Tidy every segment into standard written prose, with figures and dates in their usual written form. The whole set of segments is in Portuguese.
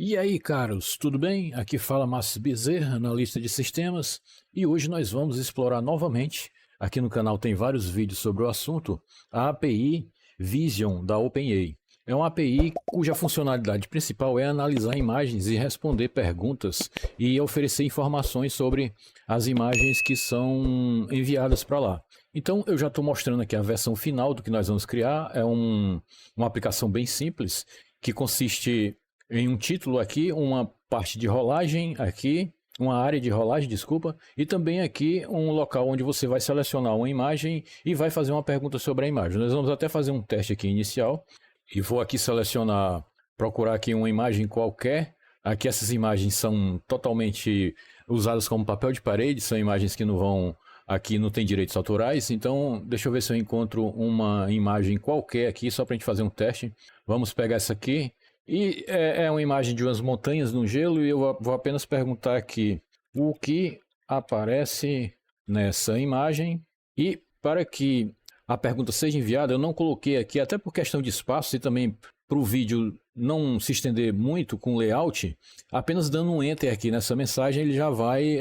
E aí, caros, tudo bem? Aqui fala Márcio Bezerra, analista de sistemas, e hoje nós vamos explorar novamente, aqui no canal tem vários vídeos sobre o assunto, a API Vision da OpenAI. É uma API cuja funcionalidade principal é analisar imagens e responder perguntas e oferecer informações sobre as imagens que são enviadas para lá. Então eu já estou mostrando aqui a versão final do que nós vamos criar, uma aplicação bem simples, que consiste em um título aqui, uma parte de rolagem aqui, uma área de rolagem, desculpa, e também aqui um local onde você vai selecionar uma imagem e vai fazer uma pergunta sobre a imagem. Nós vamos até fazer um teste aqui inicial e vou aqui selecionar, procurar aqui uma imagem qualquer. Aqui essas imagens são totalmente usadas como papel de parede, são imagens que não vão, aqui não tem direitos autorais, então deixa eu ver se eu encontro uma imagem qualquer aqui, só para a gente fazer um teste. Vamos pegar essa aqui. E é uma imagem de umas montanhas no gelo e eu vou apenas perguntar aqui o que aparece nessa imagem. E para que a pergunta seja enviada, eu não coloquei aqui, até por questão de espaço e também para o vídeo não se estender muito com o layout, apenas dando um enter aqui nessa mensagem ele já vai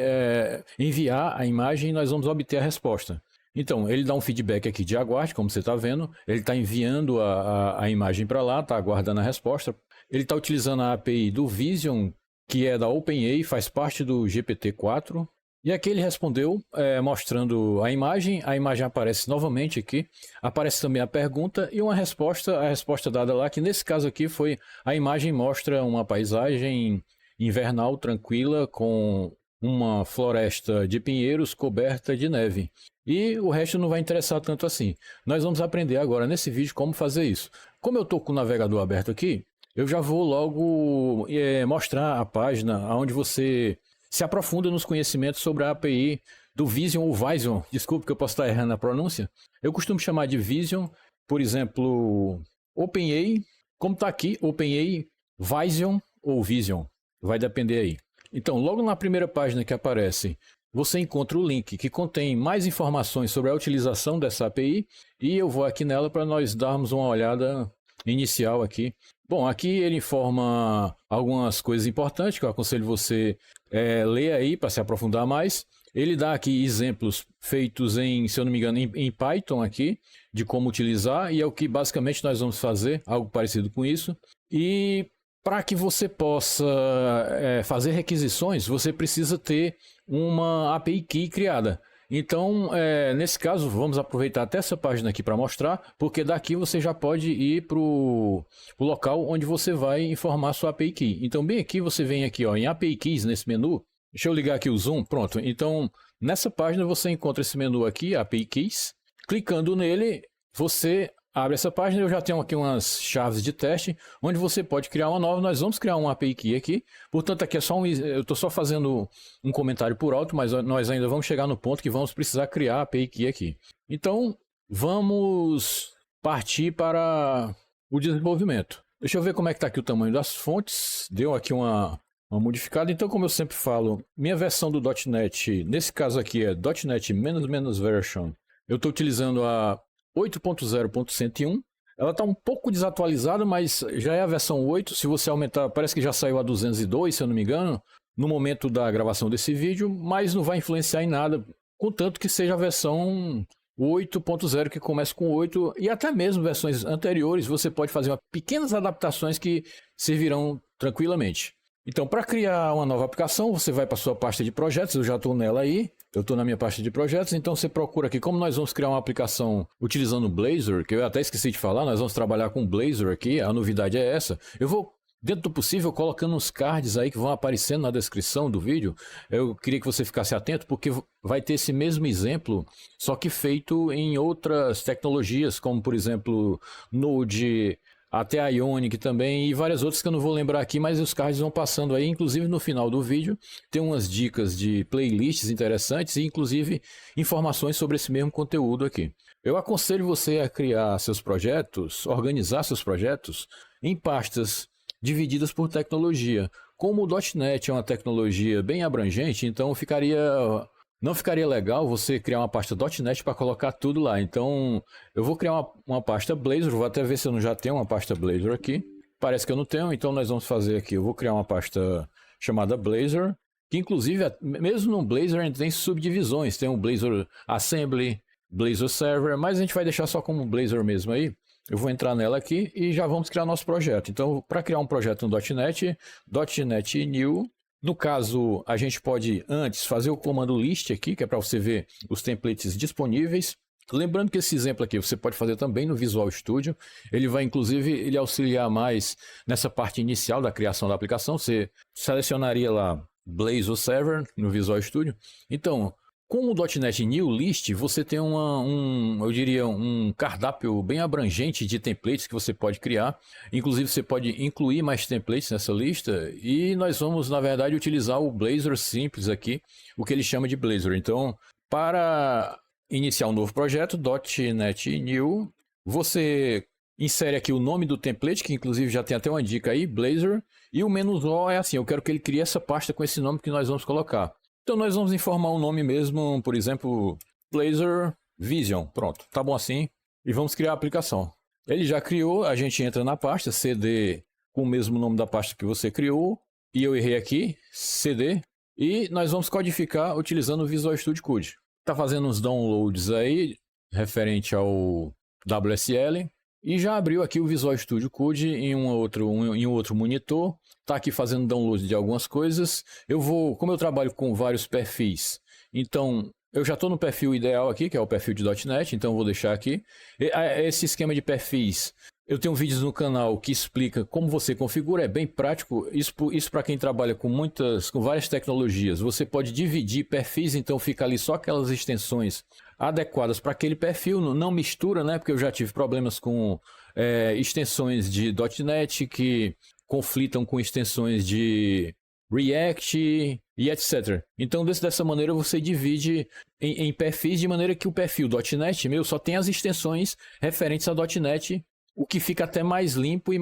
enviar a imagem e nós vamos obter a resposta. Então, ele dá um feedback aqui de aguarde, como você está vendo, ele está enviando a imagem para lá, está aguardando a resposta. Ele está utilizando a API do Vision, que é da OpenAI, faz parte do GPT-4. E aqui ele respondeu, mostrando a imagem aparece novamente aqui, aparece também a pergunta e a resposta dada lá, que nesse caso aqui foi, a imagem mostra uma paisagem invernal tranquila com uma floresta de pinheiros coberta de neve. E o resto não vai interessar tanto assim. Nós vamos aprender agora nesse vídeo como fazer isso. Como eu estou com o navegador aberto aqui, eu já vou logo mostrar a página onde você se aprofunda nos conhecimentos sobre a API do Vision ou Vision. Desculpe que eu posso estar errando a pronúncia. Eu costumo chamar de Vision, por exemplo, OpenAI, como está aqui, OpenAI Vision ou Vision, vai depender aí. Então, logo na primeira página que aparece, você encontra o link que contém mais informações sobre a utilização dessa API e eu vou aqui nela para nós darmos uma olhada inicial aqui. Bom, aqui ele informa algumas coisas importantes que eu aconselho você ler aí para se aprofundar mais. Ele dá aqui exemplos feitos em, se eu não me engano, em Python aqui, de como utilizar, e é o que basicamente nós vamos fazer, algo parecido com isso. E para que você possa fazer requisições, você precisa ter uma API Key criada. Então, nesse caso, vamos aproveitar até essa página aqui para mostrar, porque daqui você já pode ir para o local onde você vai informar sua API Key. Então, bem aqui, você vem aqui em API Keys, nesse menu. Deixa eu ligar aqui o zoom, pronto. Então, nessa página você encontra esse menu aqui, API Keys. Clicando nele, você abre essa página, eu já tenho aqui umas chaves de teste, onde você pode criar uma nova. Nós vamos criar uma API Key aqui, portanto aqui é só eu estou só fazendo um comentário por alto, mas nós ainda vamos chegar no ponto que vamos precisar criar a API Key aqui. Então, vamos partir para o desenvolvimento. Deixa eu ver como é que está aqui o tamanho das fontes, deu aqui uma modificada. Então, como eu sempre falo, minha versão do .NET, nesse caso aqui é .NET version, eu estou utilizando a 8.0.101, ela está um pouco desatualizada, mas já é a versão 8, se você aumentar, parece que já saiu a 202, se eu não me engano, no momento da gravação desse vídeo, mas não vai influenciar em nada, contanto que seja a versão 8.0 que começa com 8, e até mesmo versões anteriores, você pode fazer pequenas adaptações que servirão tranquilamente. Então, para criar uma nova aplicação, você vai para a sua pasta de projetos, eu já estou nela aí, eu estou na minha pasta de projetos, então você procura aqui, como nós vamos criar uma aplicação utilizando o Blazor, que eu até esqueci de falar, nós vamos trabalhar com o Blazor aqui, a novidade é essa. Eu vou, dentro do possível, colocando uns cards aí que vão aparecendo na descrição do vídeo. Eu queria que você ficasse atento, porque vai ter esse mesmo exemplo, só que feito em outras tecnologias, como por exemplo, Node, até a Ionic também e várias outras que eu não vou lembrar aqui, mas os cards vão passando aí, inclusive no final do vídeo tem umas dicas de playlists interessantes e inclusive informações sobre esse mesmo conteúdo aqui. Eu aconselho você a criar seus projetos, organizar seus projetos em pastas divididas por tecnologia. Como o .NET é uma tecnologia bem abrangente, então não ficaria legal você criar uma pasta .NET para colocar tudo lá. Então, eu vou criar uma pasta Blazor, vou até ver se eu não já tenho uma pasta Blazor aqui. parece que eu não tenho, então nós vamos fazer aqui, eu vou criar uma pasta chamada Blazor, que inclusive, mesmo no Blazor, a gente tem subdivisões, tem o Blazor Assembly, Blazor Server, mas a gente vai deixar só como Blazor mesmo aí. Eu vou entrar nela aqui e já vamos criar nosso projeto. Então, para criar um projeto no .NET, .NET New. No caso, a gente pode antes fazer o comando list aqui, que é para você ver os templates disponíveis. Lembrando que esse exemplo aqui você pode fazer também no Visual Studio. Ele vai, inclusive, ele auxiliar mais nessa parte inicial da criação da aplicação. Você selecionaria lá Blazor Server no Visual Studio. Então, com o .NET New List, você tem eu diria, um cardápio bem abrangente de templates que você pode criar. Inclusive, você pode incluir mais templates nessa lista. E nós vamos, na verdade, utilizar o Blazor simples aqui, o que ele chama de Blazor. Então, para iniciar um novo projeto, .NET New, você insere aqui o nome do template, que inclusive já tem até uma dica aí, Blazor. E o "-o" é assim, eu quero que ele crie essa pasta com esse nome que nós vamos colocar. Então nós vamos informar o nome mesmo, por exemplo, Blazor Vision. Pronto, tá bom assim. E vamos criar a aplicação. Ele já criou, a gente entra na pasta CD com o mesmo nome da pasta que você criou. E eu errei aqui, CD. E nós vamos codificar utilizando o Visual Studio Code. Tá fazendo uns downloads aí, referente ao WSL. E já abriu aqui o Visual Studio Code em um outro monitor. Está aqui fazendo download de algumas coisas. Como eu trabalho com vários perfis, então eu já estou no perfil ideal aqui, que é o perfil de .NET, então eu vou deixar aqui. Esse esquema de perfis, eu tenho vídeos no canal que explica como você configura, é bem prático. Isso para quem trabalha com várias tecnologias. Você pode dividir perfis, então fica ali só aquelas extensões adequadas para aquele perfil, não mistura, né? Porque eu já tive problemas com extensões de .NET que conflitam com extensões de React e etc. Então, dessa maneira, você divide em perfis de maneira que o perfil .NET meu só tem as extensões referentes a .NET, o que fica até mais limpo e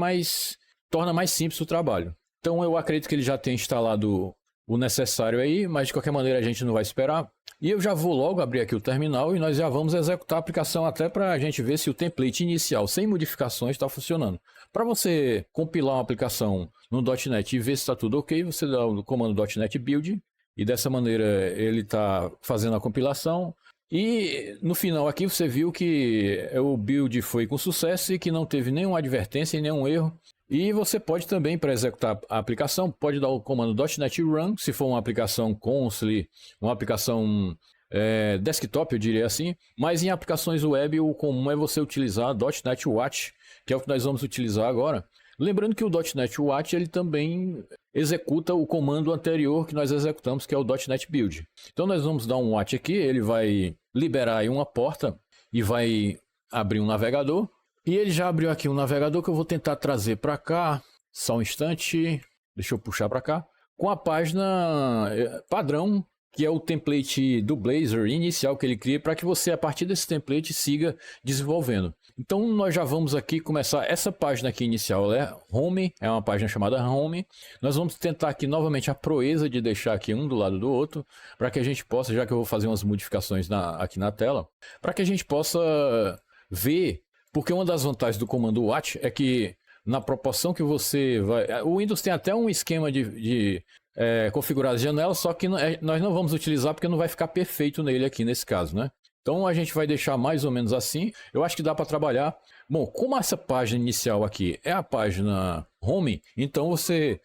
torna mais simples o trabalho. Então, eu acredito que ele já tenha instalado o necessário aí, mas de qualquer maneira a gente não vai esperar. E eu já vou logo abrir aqui o terminal e nós já vamos executar a aplicação até para a gente ver se o template inicial, sem modificações, está funcionando. Para você compilar uma aplicação no .NET e ver se está tudo ok, você dá o comando .NET Build e dessa maneira ele está fazendo a compilação. E no final aqui você viu que o build foi com sucesso e que não teve nenhuma advertência e nenhum erro. E você pode também, para executar a aplicação, pode dar o comando .NET Run, se for uma aplicação console, uma aplicação desktop, eu diria assim. Mas em aplicações web, o comum é você utilizar .NET Watch, que é o que nós vamos utilizar agora. Lembrando que o .NET Watch ele também executa o comando anterior que nós executamos, que é o .NET Build. Então nós vamos dar um Watch aqui, ele vai liberar aí uma porta e vai abrir um navegador. E ele já abriu aqui um navegador que eu vou tentar trazer para cá, só um instante, deixa eu puxar para cá, com a página padrão, que é o template do Blazor inicial que ele cria, para que você, a partir desse template, siga desenvolvendo. Então nós já vamos aqui começar essa página aqui inicial, Home, é uma página chamada Home. Nós vamos tentar aqui novamente a proeza de deixar aqui um do lado do outro, para que a gente possa, já que eu vou fazer umas modificações aqui na tela, para que a gente possa ver. Porque uma das vantagens do comando watch é que na proporção que você vai... O Windows tem até um esquema de configurar as janelas, só que nós não vamos utilizar porque não vai ficar perfeito nele aqui nesse caso, né? Então a gente vai deixar mais ou menos assim. Eu acho que dá para trabalhar. Bom, como essa página inicial aqui é a página Home, então você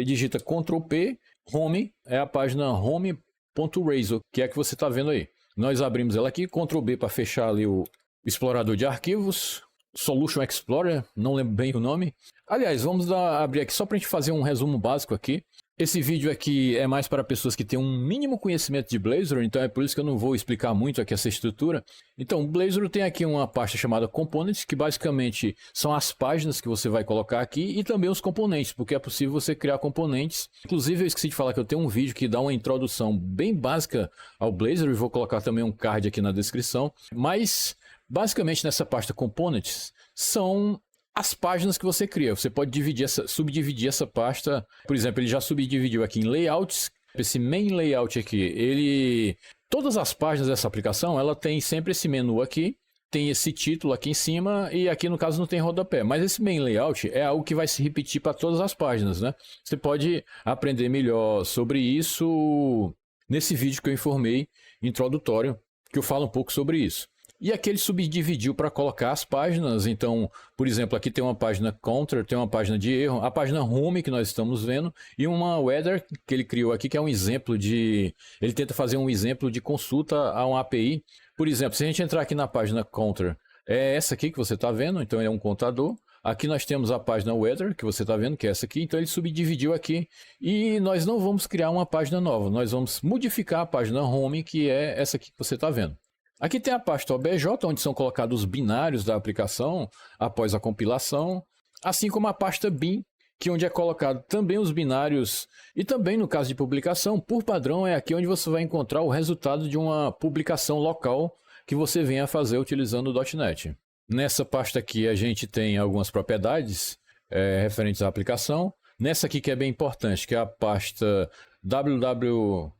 digita Ctrl P, Home, é a página home.razor, que é a que você está vendo aí. Nós abrimos ela aqui, Ctrl B para fechar ali o explorador de arquivos, Solution Explorer, não lembro bem o nome. Aliás, vamos abrir aqui só para a gente fazer um resumo básico aqui. Esse vídeo aqui é mais para pessoas que têm um mínimo conhecimento de Blazor, então é por isso que eu não vou explicar muito aqui essa estrutura. Então, o Blazor tem aqui uma pasta chamada Components, que basicamente são as páginas que você vai colocar aqui e também os componentes, porque é possível você criar componentes. Inclusive, eu esqueci de falar que eu tenho um vídeo que dá uma introdução bem básica ao Blazor e vou colocar também um card aqui na descrição. Mas, basicamente, nessa pasta Components são as páginas que você cria. Você pode subdividir essa pasta. Por exemplo, ele já subdividiu aqui em layouts. Esse main layout aqui, todas as páginas dessa aplicação, ela tem sempre esse menu aqui. tem esse título aqui em cima e aqui no caso não tem rodapé. Mas esse main layout é algo que vai se repetir para todas as páginas, né? Você pode aprender melhor sobre isso nesse vídeo que eu informei, introdutório, que eu falo um pouco sobre isso. E aqui ele subdividiu para colocar as páginas. Então, por exemplo, aqui tem uma página counter, tem uma página de erro, a página home que nós estamos vendo e uma weather que ele criou aqui, que é um exemplo de... Ele tenta fazer um exemplo de consulta a uma API. Por exemplo, se a gente entrar aqui na página counter, é essa aqui que você está vendo, então ele é um contador. Aqui nós temos a página weather, que você está vendo, que é essa aqui. Então ele subdividiu aqui e nós não vamos criar uma página nova. Nós vamos modificar a página home, que é essa aqui que você está vendo. Aqui tem a pasta OBJ, onde são colocados os binários da aplicação após a compilação, assim como a pasta bin, que onde é colocado também os binários, e também no caso de publicação, por padrão é aqui onde você vai encontrar o resultado de uma publicação local que você venha a fazer utilizando o .NET. Nessa pasta aqui a gente tem algumas propriedades referentes à aplicação. Nessa aqui que é bem importante, que é a pasta www.root,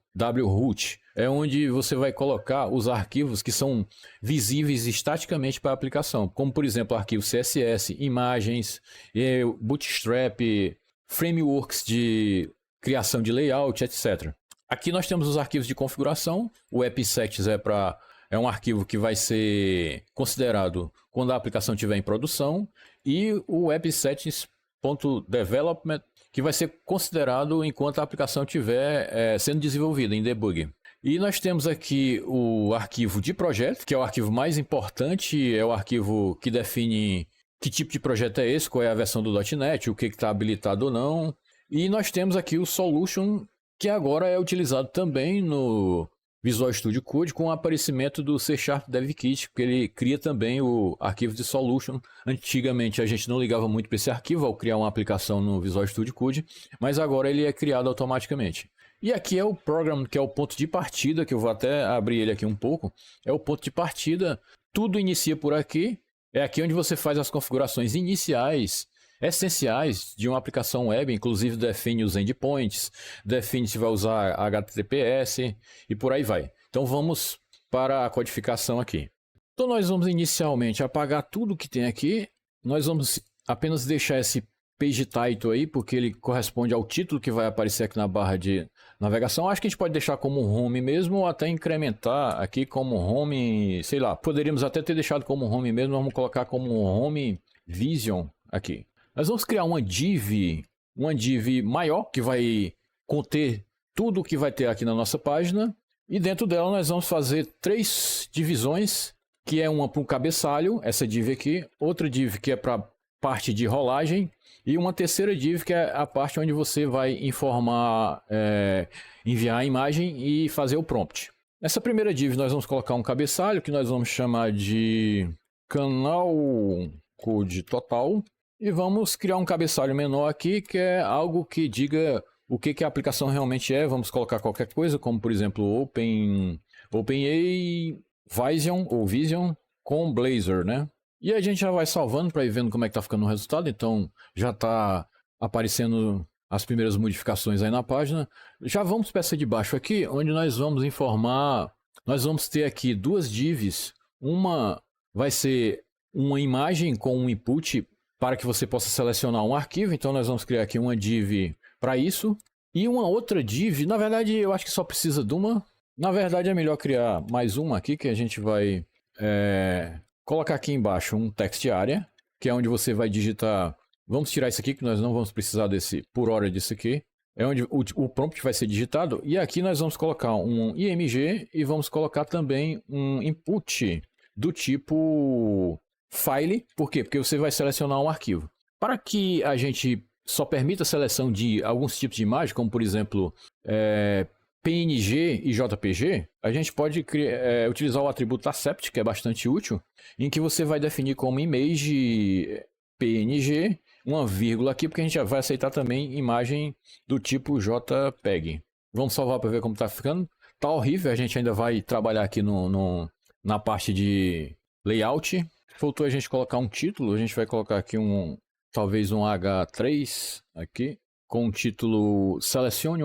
é onde você vai colocar os arquivos que são visíveis estaticamente para a aplicação, como por exemplo arquivo CSS, imagens, Bootstrap, frameworks de criação de layout, etc. Aqui nós temos os arquivos de configuração. O ep7 é um arquivo que vai ser considerado quando a aplicação estiver em produção, e o ep7.development, que vai ser considerado enquanto a aplicação estiver sendo desenvolvida em debug. E nós temos aqui o arquivo de projeto, que é o arquivo mais importante, é o arquivo que define que tipo de projeto é esse, qual é a versão do .NET, o que está habilitado ou não. E nós temos aqui o solution, que agora é utilizado também no Visual Studio Code com o aparecimento do C# Dev Kit, porque ele cria também o arquivo de solution. Antigamente a gente não ligava muito para esse arquivo ao criar uma aplicação no Visual Studio Code, mas agora ele é criado automaticamente. E aqui é o program, que é o ponto de partida, que eu vou até abrir ele aqui um pouco. É o ponto de partida, tudo inicia por aqui. É aqui onde você faz as configurações iniciais, essenciais de uma aplicação web, inclusive define os endpoints, define se vai usar HTTPS e por aí vai. Então vamos para a codificação aqui. Então nós vamos inicialmente apagar tudo que tem aqui. Nós vamos apenas deixar esse page title aí, porque ele corresponde ao título que vai aparecer aqui na barra de navegação. Acho que a gente pode deixar como home mesmo, ou até incrementar aqui como home, sei lá. Poderíamos até ter deixado como home mesmo, vamos colocar como home vision aqui. Nós vamos criar uma div maior, que vai conter tudo o que vai ter aqui na nossa página. E dentro dela nós vamos fazer 3 divisões, que é uma para um cabeçalho, essa div aqui. Outra div que é para parte de rolagem. E uma terceira div, que é a parte onde você vai informar, enviar a imagem e fazer o prompt. Nessa primeira div nós vamos colocar um cabeçalho, que nós vamos chamar de canal code total. E vamos criar um cabeçalho menor aqui, que é algo que diga o que a aplicação realmente é. Vamos colocar qualquer coisa, como por exemplo OpenAI Vision com Blazor, né? E a gente já vai salvando para ir vendo como é que tá ficando o resultado. Então já está aparecendo as primeiras modificações aí na página. Já vamos para essa de baixo aqui, onde nós vamos informar. Nós vamos ter aqui 2 divs. Uma vai ser uma imagem com um input para que você possa selecionar um arquivo. Então nós vamos criar aqui uma div para isso. E uma outra div, na verdade eu acho que só precisa de uma. Na verdade é melhor criar mais uma aqui, que a gente vai colocar aqui embaixo um text area, que é onde você vai digitar. Vamos tirar isso aqui, que nós não vamos precisar por hora disso aqui. É onde o prompt vai ser digitado. E aqui nós vamos colocar um img e vamos colocar também um input do tipo file. Por quê? Porque você vai selecionar um arquivo. Para que a gente só permita a seleção de alguns tipos de imagem, como por exemplo PNG e JPG, a gente pode utilizar o atributo accept, que é bastante útil, em que você vai definir como image PNG, uma vírgula aqui, porque a gente já vai aceitar também imagem do tipo JPEG. Vamos salvar para ver como está ficando. Tá horrível, a gente ainda vai trabalhar aqui na parte de layout. Faltou a gente colocar um título, a gente vai colocar aqui talvez um H3 aqui, com o título selecione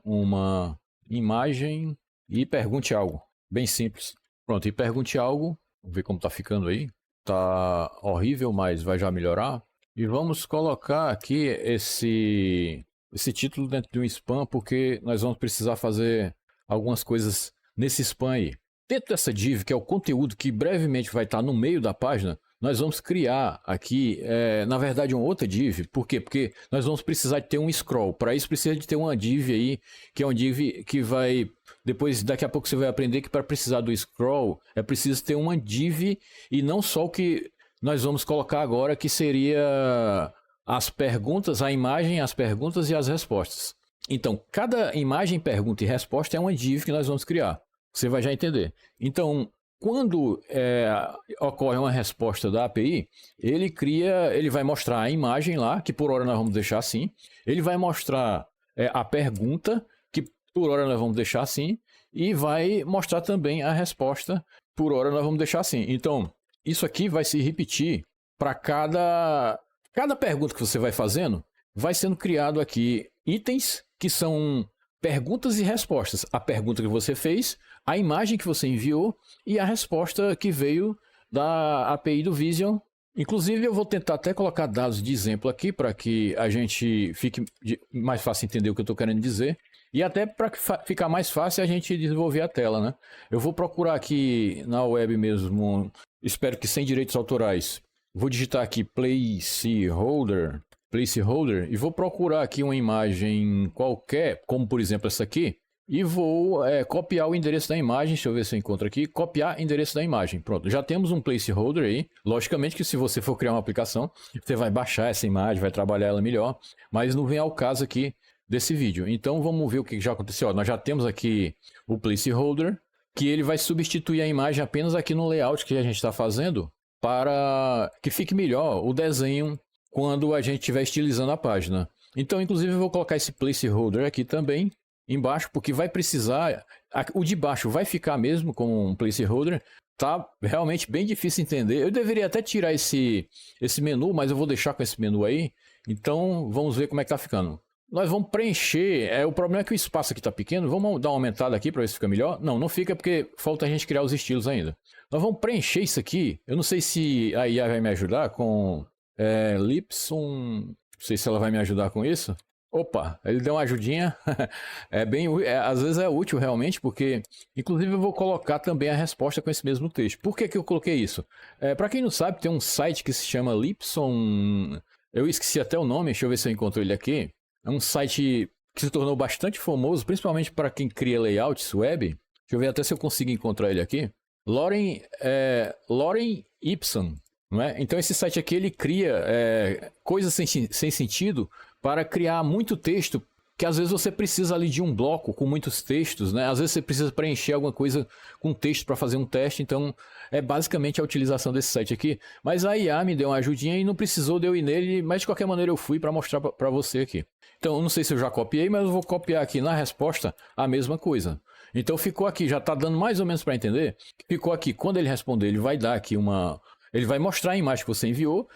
uma imagem e pergunte algo. Bem simples. Pronto, e pergunte algo. Vamos ver como tá ficando aí. Tá horrível, mas vai já melhorar. E vamos colocar aqui esse título dentro de um spam, porque nós vamos precisar fazer algumas coisas nesse spam aí. Dentro dessa div, que é o conteúdo que brevemente vai estar no meio da página, nós vamos criar aqui, na verdade, uma outra div. Por quê? Porque nós vamos precisar de ter um scroll. Para isso precisa de ter uma div aí, que é uma div que vai... Depois, daqui a pouco você vai aprender que para precisar do scroll, é preciso ter uma div e não só o que nós vamos colocar agora, que seria as perguntas, a imagem, as perguntas e as respostas. Então, cada imagem, pergunta e resposta é uma div que nós vamos criar. Você vai já entender. Então, quando ocorre uma resposta da API, ele vai mostrar a imagem lá, que por hora nós vamos deixar assim. Ele vai mostrar a pergunta, que por hora nós vamos deixar assim. E vai mostrar também a resposta, por hora nós vamos deixar assim. Então, isso aqui vai se repetir para cada pergunta que você vai fazendo, vai sendo criado aqui itens que são perguntas e respostas. A pergunta que você fez, a imagem que você enviou e a resposta que veio da API do Vision. Inclusive, eu vou tentar até colocar dados de exemplo aqui para que a gente fique mais fácil entender o que eu estou querendo dizer. E até para ficar mais fácil a gente desenvolver a tela, né? Eu vou procurar aqui na web mesmo, espero que sem direitos autorais. Vou digitar aqui placeholder, e vou procurar aqui uma imagem qualquer, como por exemplo essa aqui, e vou copiar o endereço da imagem. Deixa eu ver se eu encontro aqui. Copiar endereço da imagem. Pronto, já temos um placeholder aí. Logicamente que se você for criar uma aplicação, você vai baixar essa imagem, vai trabalhar ela melhor, mas não vem ao caso aqui desse vídeo. Então vamos ver o que já aconteceu. Ó, nós já temos aqui o placeholder, que ele vai substituir a imagem apenas aqui no layout que a gente está fazendo, para que fique melhor o desenho quando a gente estiver estilizando a página. Então, inclusive, eu vou colocar esse placeholder aqui também embaixo, porque vai precisar... O de baixo vai ficar mesmo como um placeholder. Tá realmente bem difícil entender. Eu deveria até tirar esse menu, mas eu vou deixar com esse menu aí. Então, vamos ver como é que tá ficando. Nós vamos preencher, o problema é que o espaço aqui está pequeno, vamos dar uma aumentada aqui para ver se fica melhor. Não fica porque falta a gente criar os estilos ainda. Nós vamos preencher isso aqui, eu não sei se a IA vai me ajudar com Lipson, não sei se ela vai me ajudar com isso. Opa, ele deu uma ajudinha, às vezes é útil realmente, porque inclusive eu vou colocar também a resposta com esse mesmo texto. Por que eu coloquei isso? Para quem não sabe, tem um site que se chama Lipson, eu esqueci até o nome, deixa eu ver se eu encontro ele aqui. É um site que se tornou bastante famoso, principalmente para quem cria layouts web. Deixa eu ver até se eu consigo encontrar ele aqui. Loren Ipson, não é? Então esse site aqui ele cria coisas sem sentido para criar muito texto, que às vezes você precisa ali de um bloco com muitos textos, né? Às vezes você precisa preencher alguma coisa com texto para fazer um teste, então é basicamente a utilização desse site aqui. Mas a IA me deu uma ajudinha e não precisou de eu ir nele, mas de qualquer maneira eu fui para mostrar para você aqui. Então eu não sei se eu já copiei, mas eu vou copiar aqui na resposta a mesma coisa. Então ficou aqui, já está dando mais ou menos para entender. Ficou aqui, quando ele responder, ele vai dar aqui ele vai mostrar a imagem que você enviou,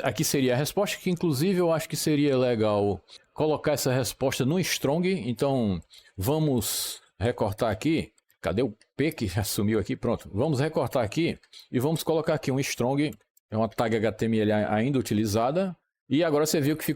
aqui seria a resposta, que inclusive eu acho que seria legal colocar essa resposta no strong. Então vamos recortar aqui, cadê o P que já sumiu aqui? Pronto, vamos recortar aqui e vamos colocar aqui um strong, é uma tag HTML ainda utilizada, e agora você viu que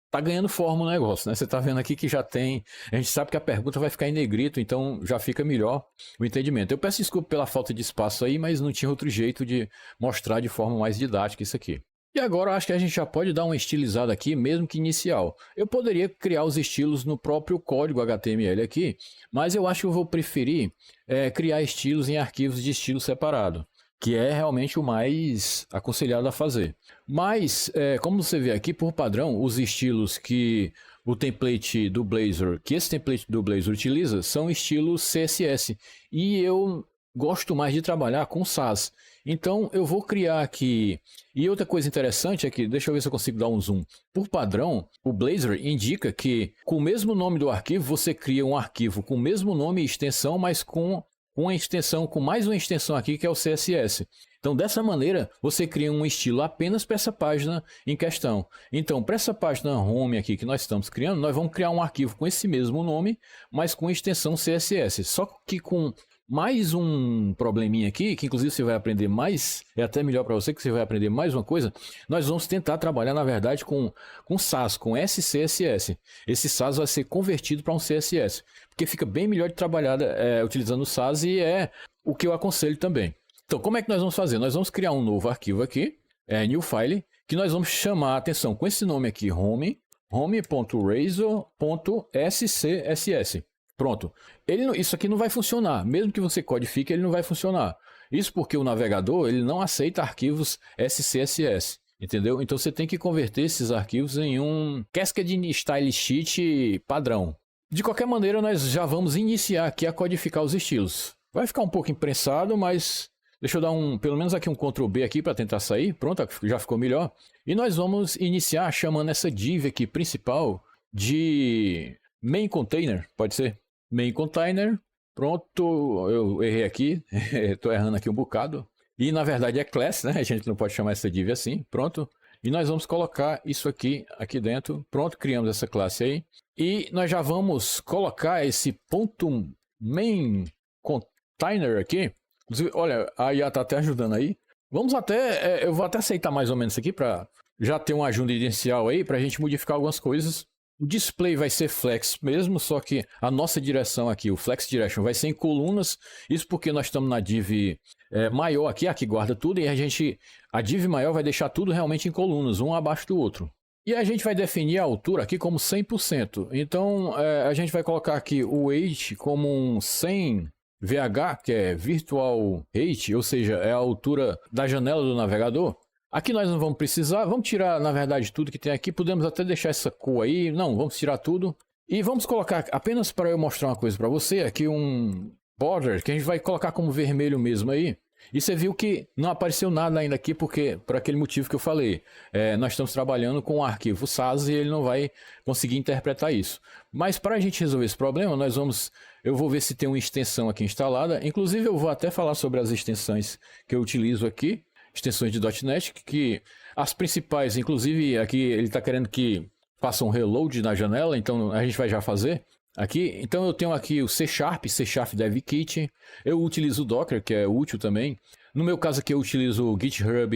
tá ganhando forma o negócio, né? Você tá vendo aqui que já tem... A gente sabe que a pergunta vai ficar em negrito, então já fica melhor o entendimento. Eu peço desculpa pela falta de espaço aí, mas não tinha outro jeito de mostrar de forma mais didática isso aqui. E agora eu acho que a gente já pode dar uma estilizada aqui, mesmo que inicial. Eu poderia criar os estilos no próprio código HTML aqui, mas eu acho que eu vou preferir criar estilos em arquivos de estilo separado, que é realmente o mais aconselhado a fazer. Mas, como você vê aqui, por padrão, os estilos que o template do Blazor, utiliza, são estilos CSS. E eu gosto mais de trabalhar com Sass. Então, eu vou criar aqui... E outra coisa interessante é que, deixa eu ver se eu consigo dar um zoom. Por padrão, o Blazor indica que, com o mesmo nome do arquivo, você cria um arquivo com o mesmo nome e extensão, mas com mais uma extensão aqui, que é o CSS. Então, dessa maneira, você cria um estilo apenas para essa página em questão. Então, para essa página home aqui que nós estamos criando, nós vamos criar um arquivo com esse mesmo nome, mas com extensão CSS. Só que com Mais um probleminha aqui, que inclusive você vai aprender mais, é até melhor para você que você vai aprender mais uma coisa. Nós vamos tentar trabalhar, na verdade, com SAS, com SCSS. Esse SAS vai ser convertido para um CSS, porque fica bem melhor de trabalhar utilizando o SAS e é o que eu aconselho também. Então, como é que nós vamos fazer? Nós vamos criar um novo arquivo aqui, new file, que nós vamos chamar a atenção com esse nome aqui, home.razor.scss. Pronto. Isso aqui não vai funcionar. Mesmo que você codifique, ele não vai funcionar. Isso porque o navegador ele não aceita arquivos SCSS. Entendeu? Então você tem que converter esses arquivos em um Cascade Style Sheet padrão. De qualquer maneira, nós já vamos iniciar aqui a codificar os estilos. Vai ficar um pouco imprensado, mas deixa eu dar pelo menos aqui um Ctrl B aqui para tentar sair. Pronto, já ficou melhor. E nós vamos iniciar chamando essa div aqui principal de main container, pode ser? Main container, pronto, eu errei aqui, estou errando aqui um bocado. E na verdade é class, né? A gente não pode chamar essa div assim, pronto. E nós vamos colocar isso aqui dentro, pronto, criamos essa classe aí. E nós já vamos colocar esse ponto main container aqui. Olha, a IA está até ajudando aí. Vamos até, eu vou até aceitar mais ou menos isso aqui para já ter uma ajuda inicial aí, para a gente modificar algumas coisas. O display vai ser flex mesmo, só que a nossa direção aqui, o flex direction, vai ser em colunas. Isso porque nós estamos na div maior aqui, a que guarda tudo, e a div maior vai deixar tudo realmente em colunas, um abaixo do outro. E a gente vai definir a altura aqui como 100%. Então a gente vai colocar aqui o weight como um 100 VH, que é Virtual Height, ou seja, é a altura da janela do navegador. Aqui nós não vamos precisar, vamos tirar na verdade tudo que tem aqui, podemos até deixar essa cor aí, não, vamos tirar tudo. E vamos colocar, apenas para eu mostrar uma coisa para você, aqui um border, que a gente vai colocar como vermelho mesmo aí. E você viu que não apareceu nada ainda aqui, porque por aquele motivo que eu falei, nós estamos trabalhando com um arquivo SAS e ele não vai conseguir interpretar isso. Mas para a gente resolver esse problema, eu vou ver se tem uma extensão aqui instalada, inclusive eu vou até falar sobre as extensões que eu utilizo aqui, extensões de .NET, que as principais, inclusive aqui ele está querendo que faça um reload na janela, então a gente vai já fazer aqui. Então eu tenho aqui o C Sharp Dev Kit, eu utilizo o Docker, que é útil também. No meu caso aqui eu utilizo o GitHub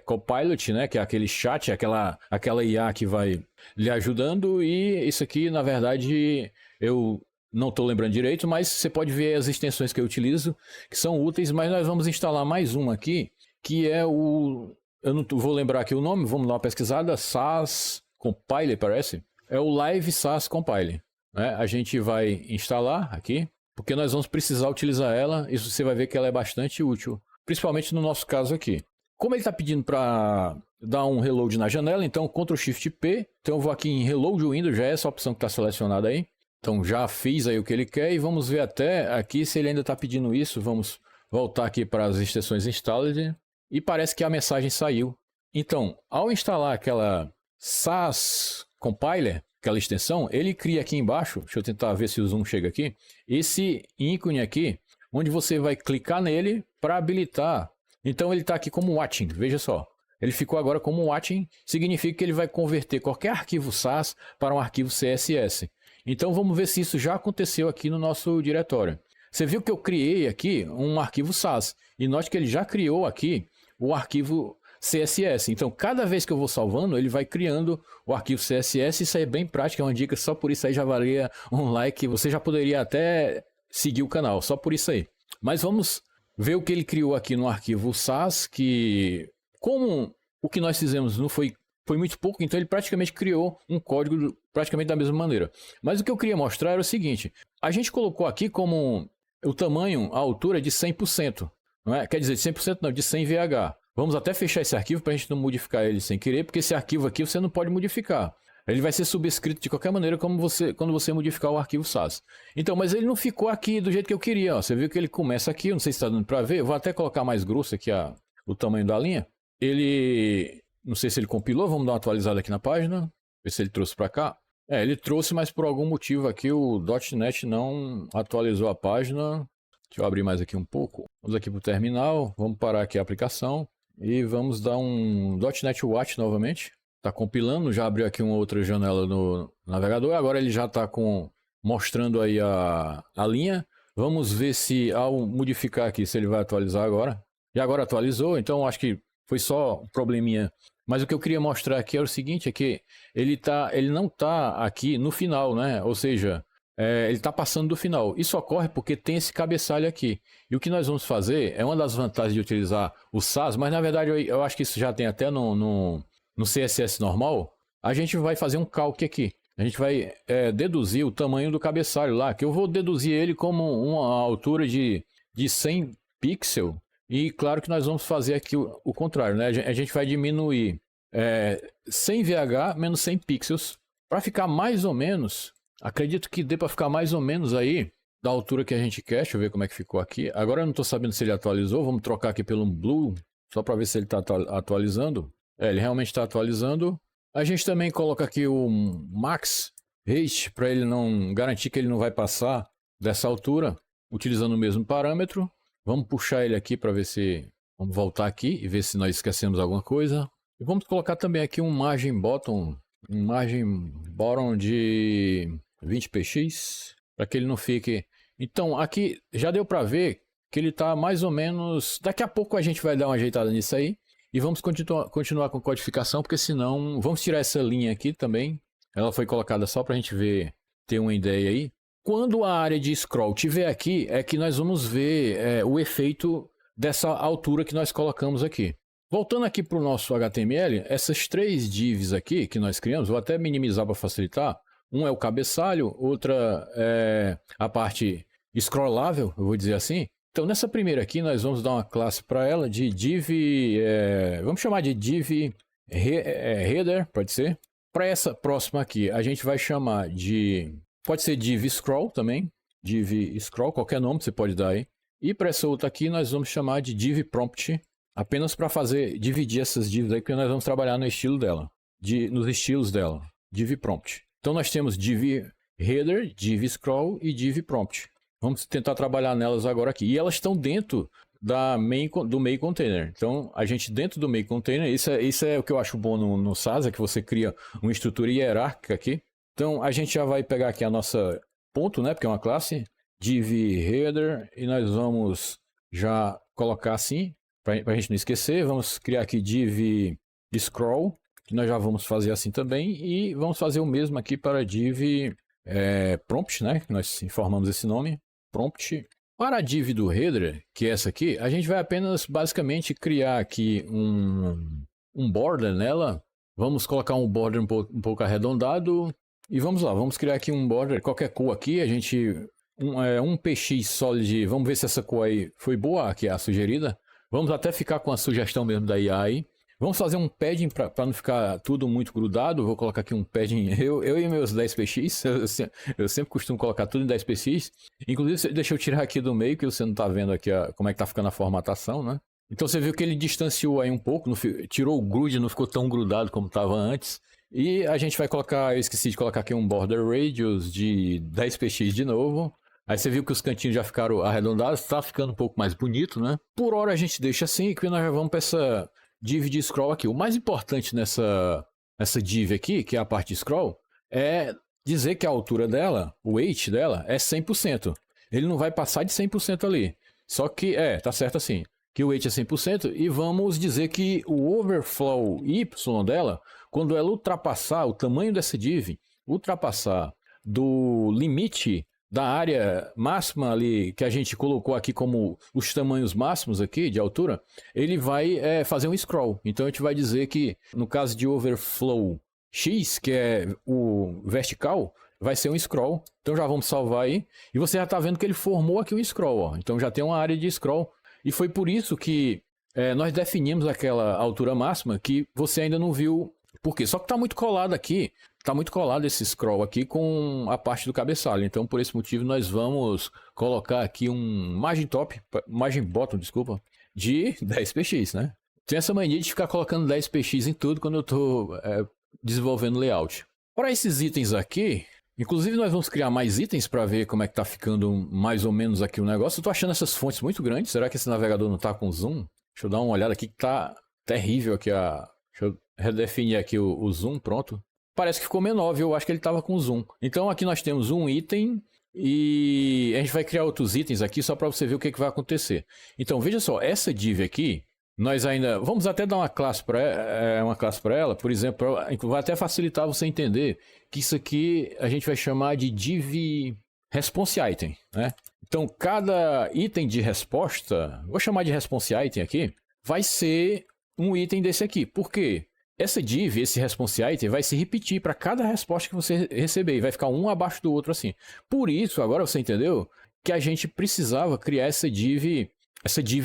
Copilot, né, que é aquele chat, aquela IA que vai lhe ajudando, e isso aqui na verdade eu não estou lembrando direito, mas você pode ver as extensões que eu utilizo, que são úteis, mas nós vamos instalar mais uma aqui, que é eu não vou lembrar aqui o nome, vamos dar uma pesquisada, SAS Compiler parece, é o Live SAS Compiler, né? A gente vai instalar aqui, porque nós vamos precisar utilizar ela, isso você vai ver que ela é bastante útil, principalmente no nosso caso aqui. Como ele está pedindo para dar um reload na janela, então Ctrl Shift P, então eu vou aqui em Reload Windows, já é essa opção que está selecionada aí, então já fiz aí o que ele quer e vamos ver até aqui se ele ainda está pedindo isso, vamos voltar aqui para as extensões installed. E parece que a mensagem saiu. Então, ao instalar aquela SAS Compiler, aquela extensão, ele cria aqui embaixo, deixa eu tentar ver se o zoom chega aqui, esse ícone aqui, onde você vai clicar nele para habilitar. Então ele está aqui como watching, veja só. Ele ficou agora como watching, significa que ele vai converter qualquer arquivo SAS para um arquivo CSS. Então vamos ver se isso já aconteceu aqui no nosso diretório. Você viu que eu criei aqui um arquivo SAS, e note que ele já criou aqui o arquivo CSS. Então, cada vez que eu vou salvando, ele vai criando o arquivo CSS. Isso aí é bem prático, é uma dica. Só por isso aí já valia um like. Você já poderia até seguir o canal, só por isso aí. Mas vamos ver o que ele criou aqui no arquivo SAS, que como o que nós fizemos não foi muito pouco, então ele praticamente criou um código praticamente da mesma maneira. Mas o que eu queria mostrar era o seguinte, a gente colocou aqui como o tamanho, a altura de 100%. Não é? Quer dizer, de 100% não, de 100 VH. Vamos até fechar esse arquivo para a gente não modificar ele sem querer, porque esse arquivo aqui você não pode modificar. Ele vai ser subscrito de qualquer maneira quando você modificar o arquivo SAS. Então, mas ele não ficou aqui do jeito que eu queria. Ó. Você viu que ele começa aqui, eu não sei se está dando para ver. Eu vou até colocar mais grosso aqui o tamanho da linha. Não sei se ele compilou, vamos dar uma atualizada aqui na página. Ver se ele trouxe para cá. Ele trouxe, mas por algum motivo aqui o .NET não atualizou a página. Deixa eu abrir mais aqui um pouco. Vamos aqui para o terminal, vamos parar aqui a aplicação e vamos dar um .NET Watch novamente. Está compilando, já abriu aqui uma outra janela no navegador, agora ele já está mostrando aí a linha. Vamos ver se ao modificar aqui, se ele vai atualizar agora. E agora atualizou, então acho que foi só um probleminha. Mas o que eu queria mostrar aqui é o seguinte, é que ele não está aqui no final, né? Ou seja, ele está passando do final. Isso ocorre porque tem esse cabeçalho aqui. E o que nós vamos fazer é uma das vantagens de utilizar o SAS, mas na verdade eu acho que isso já tem até no CSS normal. A gente vai fazer um calque aqui. A gente vai deduzir o tamanho do cabeçalho lá, que eu vou deduzir ele como uma altura de 100 pixels. E claro que nós vamos fazer aqui o contrário, né? A gente vai diminuir 100 VH menos 100 pixels para ficar mais ou menos, acredito que dê para ficar mais ou menos aí da altura que a gente quer. Deixa eu ver como é que ficou aqui. Agora eu não estou sabendo se ele atualizou, vamos trocar aqui pelo Blue, só para ver se ele está atualizando. Ele realmente está atualizando. A gente também coloca aqui o Max Height para ele não garantir que ele não vai passar dessa altura, utilizando o mesmo parâmetro. Vamos puxar ele aqui para ver se... Vamos voltar aqui e ver se nós esquecemos alguma coisa. E vamos colocar também aqui um margin bottom de 20px, para que ele não fique... Então, aqui já deu para ver que ele está mais ou menos... Daqui a pouco a gente vai dar uma ajeitada nisso aí. E vamos continuar com codificação, porque senão... Vamos tirar essa linha aqui também. Ela foi colocada só para a gente ver, ter uma ideia aí. Quando a área de scroll tiver aqui, é que nós vamos ver o efeito dessa altura que nós colocamos aqui. Voltando aqui para o nosso HTML, essas 3 divs aqui que nós criamos, vou até minimizar para facilitar. Um é o cabeçalho, outra é a parte scrollável, eu vou dizer assim. Então, nessa primeira aqui, nós vamos dar uma classe para ela de div, vamos chamar de div header, pode ser. Para essa próxima aqui, a gente vai chamar de, pode ser div scroll também, div scroll, qualquer nome você pode dar aí. E para essa outra aqui, nós vamos chamar de div prompt, apenas para dividir essas divs aí, porque nós vamos trabalhar no estilo dela, nos estilos dela, div prompt. Então, nós temos div header, div scroll e div prompt. Vamos tentar trabalhar nelas agora aqui. E elas estão dentro do main container. Então, a gente dentro do main container, isso é o que eu acho bom no SAS, é que você cria uma estrutura hierárquica aqui. Então, a gente já vai pegar aqui a nossa ponto, né, porque é uma classe, div header, e nós vamos já colocar assim, para a gente não esquecer. Vamos criar aqui div scroll, que nós já vamos fazer assim também, e vamos fazer o mesmo aqui para div prompt, né, que nós informamos esse nome. Prompt. Para a div do header, que é essa aqui, a gente vai apenas basicamente criar aqui um border nela. Vamos colocar um border um pouco arredondado. E vamos lá, vamos criar aqui um border, qualquer cor aqui. A gente, um px solid, vamos ver se essa cor aí foi boa, que é a sugerida. Vamos até ficar com a sugestão mesmo da IA aí. Vamos fazer um padding para não ficar tudo muito grudado. Vou colocar aqui um padding, eu e meus 10px, eu sempre costumo colocar tudo em 10px. Inclusive, deixa eu tirar aqui do meio, que você não está vendo aqui como é que está ficando a formatação, né? Então você viu que ele distanciou aí um pouco, tirou o grude, não ficou tão grudado como estava antes. E a gente vai colocar, eu esqueci de colocar aqui um border radius de 10px de novo. Aí você viu que os cantinhos já ficaram arredondados, está ficando um pouco mais bonito, né? Por hora a gente deixa assim, que nós já vamos para essa div de scroll aqui. O mais importante nessa div aqui, que é a parte de scroll, é dizer que a altura dela, o weight dela, é 100%. Ele não vai passar de 100% ali. Só que, tá certo assim, que o weight é 100%, e vamos dizer que o overflow y dela, quando ela ultrapassar o tamanho dessa div, ultrapassar do limite da área máxima ali, que a gente colocou aqui como os tamanhos máximos aqui de altura, ele vai fazer um scroll. Então a gente vai dizer que no caso de overflow x, que é o vertical, vai ser um scroll. Então já vamos salvar aí. E você já está vendo que ele formou aqui um scroll. Ó. Então já tem uma área de scroll. E foi por isso que nós definimos aquela altura máxima que você ainda não viu. Por quê? Só que está muito colado aqui. Está muito colado esse scroll aqui com a parte do cabeçalho. Então, por esse motivo, nós vamos colocar aqui um margin bottom, desculpa, de 10px, né? Tem essa mania de ficar colocando 10px em tudo quando eu estou desenvolvendo layout. Para esses itens aqui, inclusive nós vamos criar mais itens para ver como é que está ficando mais ou menos aqui o negócio. Eu estou achando essas fontes muito grandes. Será que esse navegador não está com zoom? Deixa eu dar uma olhada aqui que está terrível aqui. Deixa eu redefinir aqui o zoom, pronto. Parece que ficou menor, viu? Eu acho que ele estava com zoom. Então aqui nós temos um item, e a gente vai criar outros itens aqui só para você ver o que vai acontecer. Então, veja só, essa div aqui, nós ainda vamos até dar uma classe para ela, por exemplo, vai até facilitar você entender que isso aqui a gente vai chamar de div response item, né? Então, cada item de resposta, vou chamar de response item aqui, vai ser um item desse aqui. Por quê? Essa div, esse response item, vai se repetir para cada resposta que você receber. E vai ficar um abaixo do outro assim. Por isso, agora você entendeu que a gente precisava criar essa div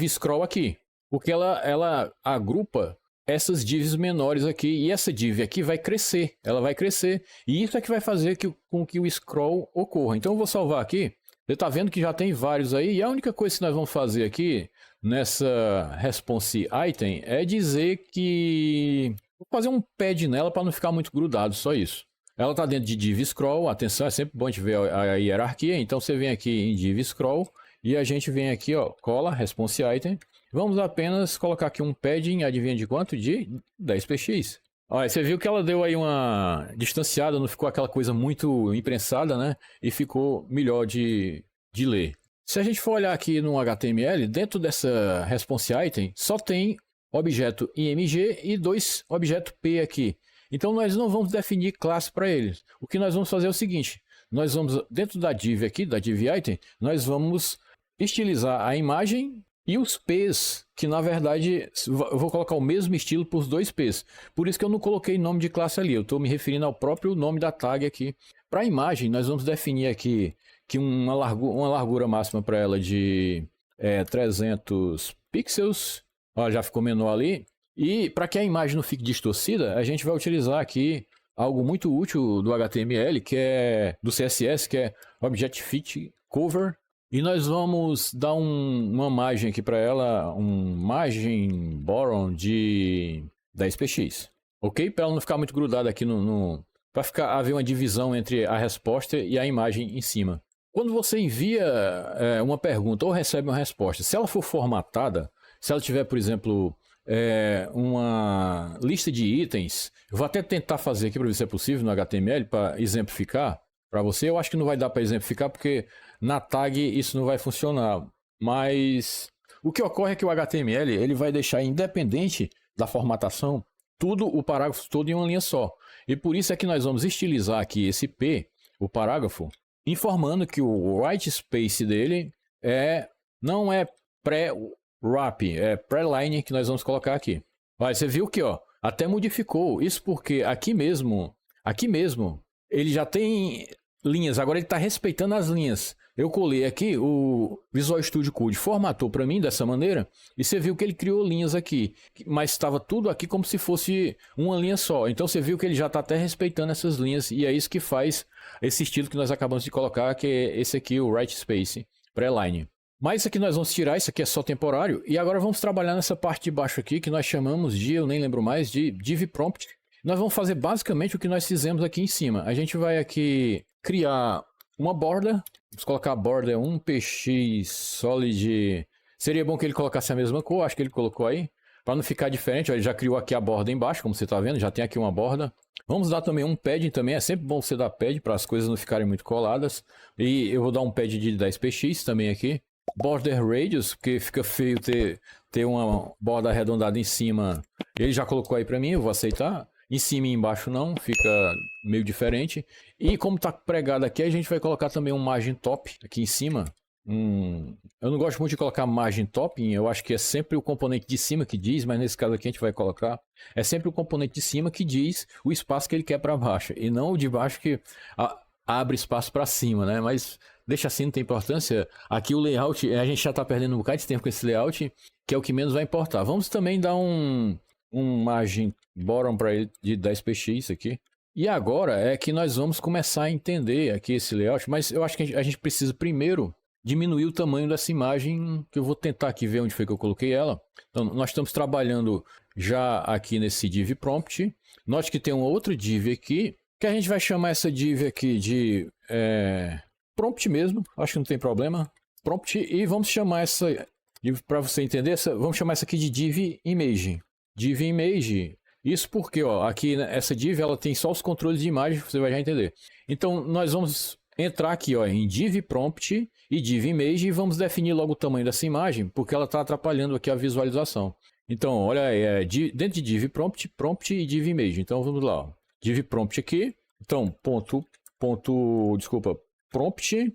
scroll aqui. Porque ela agrupa essas divs menores aqui. E essa div aqui vai crescer. Ela vai crescer. E isso é que vai fazer com que o scroll ocorra. Então eu vou salvar aqui. Você está vendo que já tem vários aí. E a única coisa que nós vamos fazer aqui nessa response item é dizer que... Vou fazer um pad nela para não ficar muito grudado, só isso. Ela está dentro de div scroll, atenção, é sempre bom a gente ver a hierarquia. Então você vem aqui em div scroll e a gente vem aqui, ó, cola, response item. Vamos apenas colocar aqui um padding, adivinha de quanto? De 10px. Olha, você viu que ela deu aí uma distanciada, não ficou aquela coisa muito imprensada, né? E ficou melhor de ler. Se a gente for olhar aqui no HTML, dentro dessa response item, só tem objeto img e 2 objeto p aqui. Então nós não vamos definir classe para eles. O que nós vamos fazer é o seguinte, nós vamos, dentro da div aqui, da div item, nós vamos estilizar a imagem e os p's, que na verdade eu vou colocar o mesmo estilo para os dois p's. Por isso que eu não coloquei nome de classe ali, eu estou me referindo ao próprio nome da tag aqui. Para a imagem, nós vamos definir aqui que uma largura máxima para ela de 300 pixels. Ó, já ficou menor ali. E para que a imagem não fique distorcida, a gente vai utilizar aqui algo muito útil do HTML, que é do CSS, que é Object Fit Cover. E nós vamos dar uma margem aqui para ela, margem borrow de 10px. Ok? Para ela não ficar muito grudada aqui para haver uma divisão entre a resposta e a imagem em cima. Quando você envia uma pergunta ou recebe uma resposta, se ela for formatada, se ela tiver, por exemplo, uma lista de itens, eu vou até tentar fazer aqui para ver se é possível no HTML para exemplificar para você. Eu acho que não vai dar para exemplificar porque na tag isso não vai funcionar. Mas o que ocorre é que o HTML ele vai deixar independente da formatação o parágrafo todo em uma linha só. E por isso é que nós vamos estilizar aqui esse P, o parágrafo, informando que o white space dele não é pré-wrap, é pré-line que nós vamos colocar aqui. Olha, você viu que ó, até modificou. Isso porque aqui mesmo, ele já tem linhas. Agora ele está respeitando as linhas. Eu colei aqui, o Visual Studio Code formatou para mim dessa maneira. E você viu que ele criou linhas aqui. Mas estava tudo aqui como se fosse uma linha só. Então você viu que ele já está até respeitando essas linhas. E é isso que faz esse estilo que nós acabamos de colocar, que é esse aqui, o Right Space, pré-line. Mas isso aqui nós vamos tirar, isso aqui é só temporário. E agora vamos trabalhar nessa parte de baixo aqui, que nós chamamos de, eu nem lembro mais, de div prompt. Nós vamos fazer basicamente o que nós fizemos aqui em cima. A gente vai aqui criar uma borda. Vamos colocar a borda 1px solid. Seria bom que ele colocasse a mesma cor, acho que ele colocou aí. Para não ficar diferente, ó, ele já criou aqui a borda embaixo, como você está vendo, já tem aqui uma borda. Vamos dar também um padding também, é sempre bom você dar padding para as coisas não ficarem muito coladas. E eu vou dar um padding de 10px também aqui. Border radius, porque fica feio ter uma borda arredondada em cima. Ele já colocou aí para mim, eu vou aceitar. Em cima e embaixo não, fica meio diferente. E como está pregado aqui, a gente vai colocar também um margem top aqui em cima. Eu não gosto muito de colocar margem top, eu acho que é sempre o componente de cima que diz, mas nesse caso aqui a gente vai colocar. É sempre o componente de cima que diz o espaço que ele quer para baixo, e não o de baixo que abre espaço para cima, né? Mas deixa assim, não tem importância. Aqui o layout, a gente já está perdendo um bocado de tempo com esse layout, que é o que menos vai importar. Vamos também dar um margem bottom para ele de 10px aqui. E agora é que nós vamos começar a entender aqui esse layout, mas eu acho que a gente precisa primeiro diminuir o tamanho dessa imagem, que eu vou tentar aqui ver onde foi que eu coloquei ela. Então, nós estamos trabalhando já aqui nesse div prompt. Note que tem uma outra div aqui, que a gente vai chamar essa div aqui de prompt mesmo, acho que não tem problema. Prompt, e vamos chamar essa, para você entender, vamos chamar essa aqui de div image. Div image, isso porque ó, aqui essa div ela tem só os controles de imagem, você vai já entender. Então nós vamos entrar aqui ó, em div prompt e div image e vamos definir logo o tamanho dessa imagem, porque ela está atrapalhando aqui a visualização. Então, olha aí, dentro de div prompt, prompt e div image. Então vamos lá, ó. Div prompt aqui, então prompt,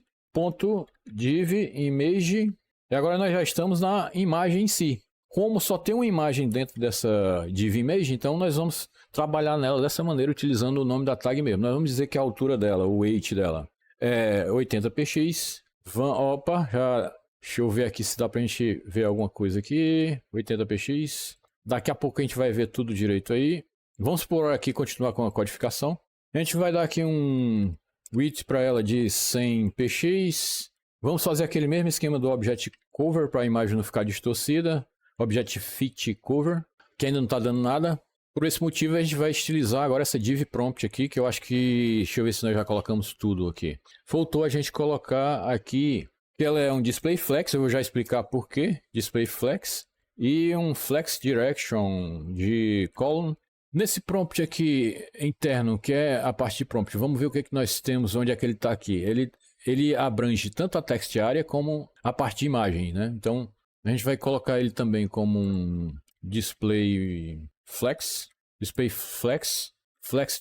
div image, e agora nós já estamos na imagem em si. Como só tem uma imagem dentro dessa div image, então nós vamos trabalhar nela dessa maneira, utilizando o nome da tag mesmo. Nós vamos dizer que a altura dela, o weight dela, é 80px. Opa, deixa eu ver aqui se dá pra gente ver alguma coisa aqui. 80px. Daqui a pouco a gente vai ver tudo direito aí. Vamos explorar aqui e continuar com a codificação. A gente vai dar aqui um width para ela de 100px. Vamos fazer aquele mesmo esquema do Object Cover para a imagem não ficar distorcida. Object Fit Cover, que ainda não está dando nada. Por esse motivo a gente vai estilizar agora essa div prompt aqui, que eu acho que... Deixa eu ver se nós já colocamos tudo aqui. Faltou a gente colocar aqui que ela é um display flex, eu vou já explicar por quê. Display flex e um flex direction de column. Nesse prompt aqui interno, que é a parte de prompt, vamos ver o que nós temos, onde é que ele está aqui. Ele abrange tanto a text area como a parte de imagem, né? Então a gente vai colocar ele também como um display flex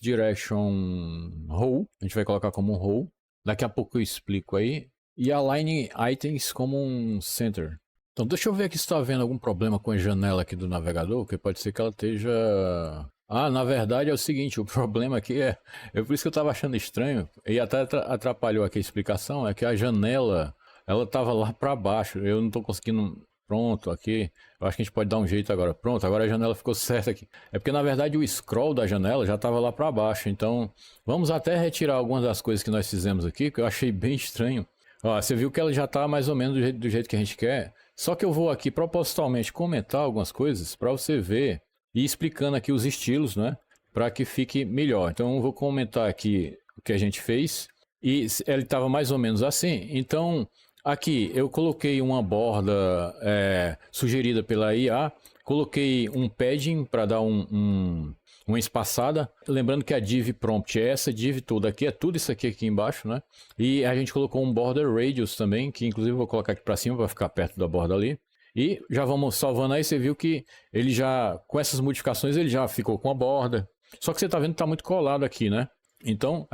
direction row. A gente vai colocar como um row. Daqui a pouco eu explico aí. E align items como um center. Então deixa eu ver aqui se está havendo algum problema com a janela aqui do navegador, que pode ser que ela esteja... Ah, na verdade é o seguinte, o problema aqui é por isso que eu estava achando estranho, e até atrapalhou aqui a explicação, é que a janela, ela estava lá para baixo, eu não estou conseguindo... Pronto, aqui, eu acho que a gente pode dar um jeito agora. Pronto, agora a janela ficou certa aqui. É porque na verdade o scroll da janela já estava lá para baixo, então vamos até retirar algumas das coisas que nós fizemos aqui, que eu achei bem estranho. Ó, você viu que ela já está mais ou menos do jeito que a gente quer, só que eu vou aqui propositalmente comentar algumas coisas para você ver e explicando aqui os estilos, né, para que fique melhor. Então eu vou comentar aqui o que a gente fez e ele estava mais ou menos assim, então... Aqui eu coloquei uma borda sugerida pela IA, coloquei um padding para dar uma espaçada. Lembrando que a div prompt é essa div toda aqui, é tudo isso aqui embaixo, né? E a gente colocou um border radius também, que inclusive eu vou colocar aqui para cima para ficar perto da borda ali. E já vamos salvando aí, você viu que ele já, com essas modificações, ele já ficou com a borda. Só que você está vendo que está muito colado aqui, né? Então,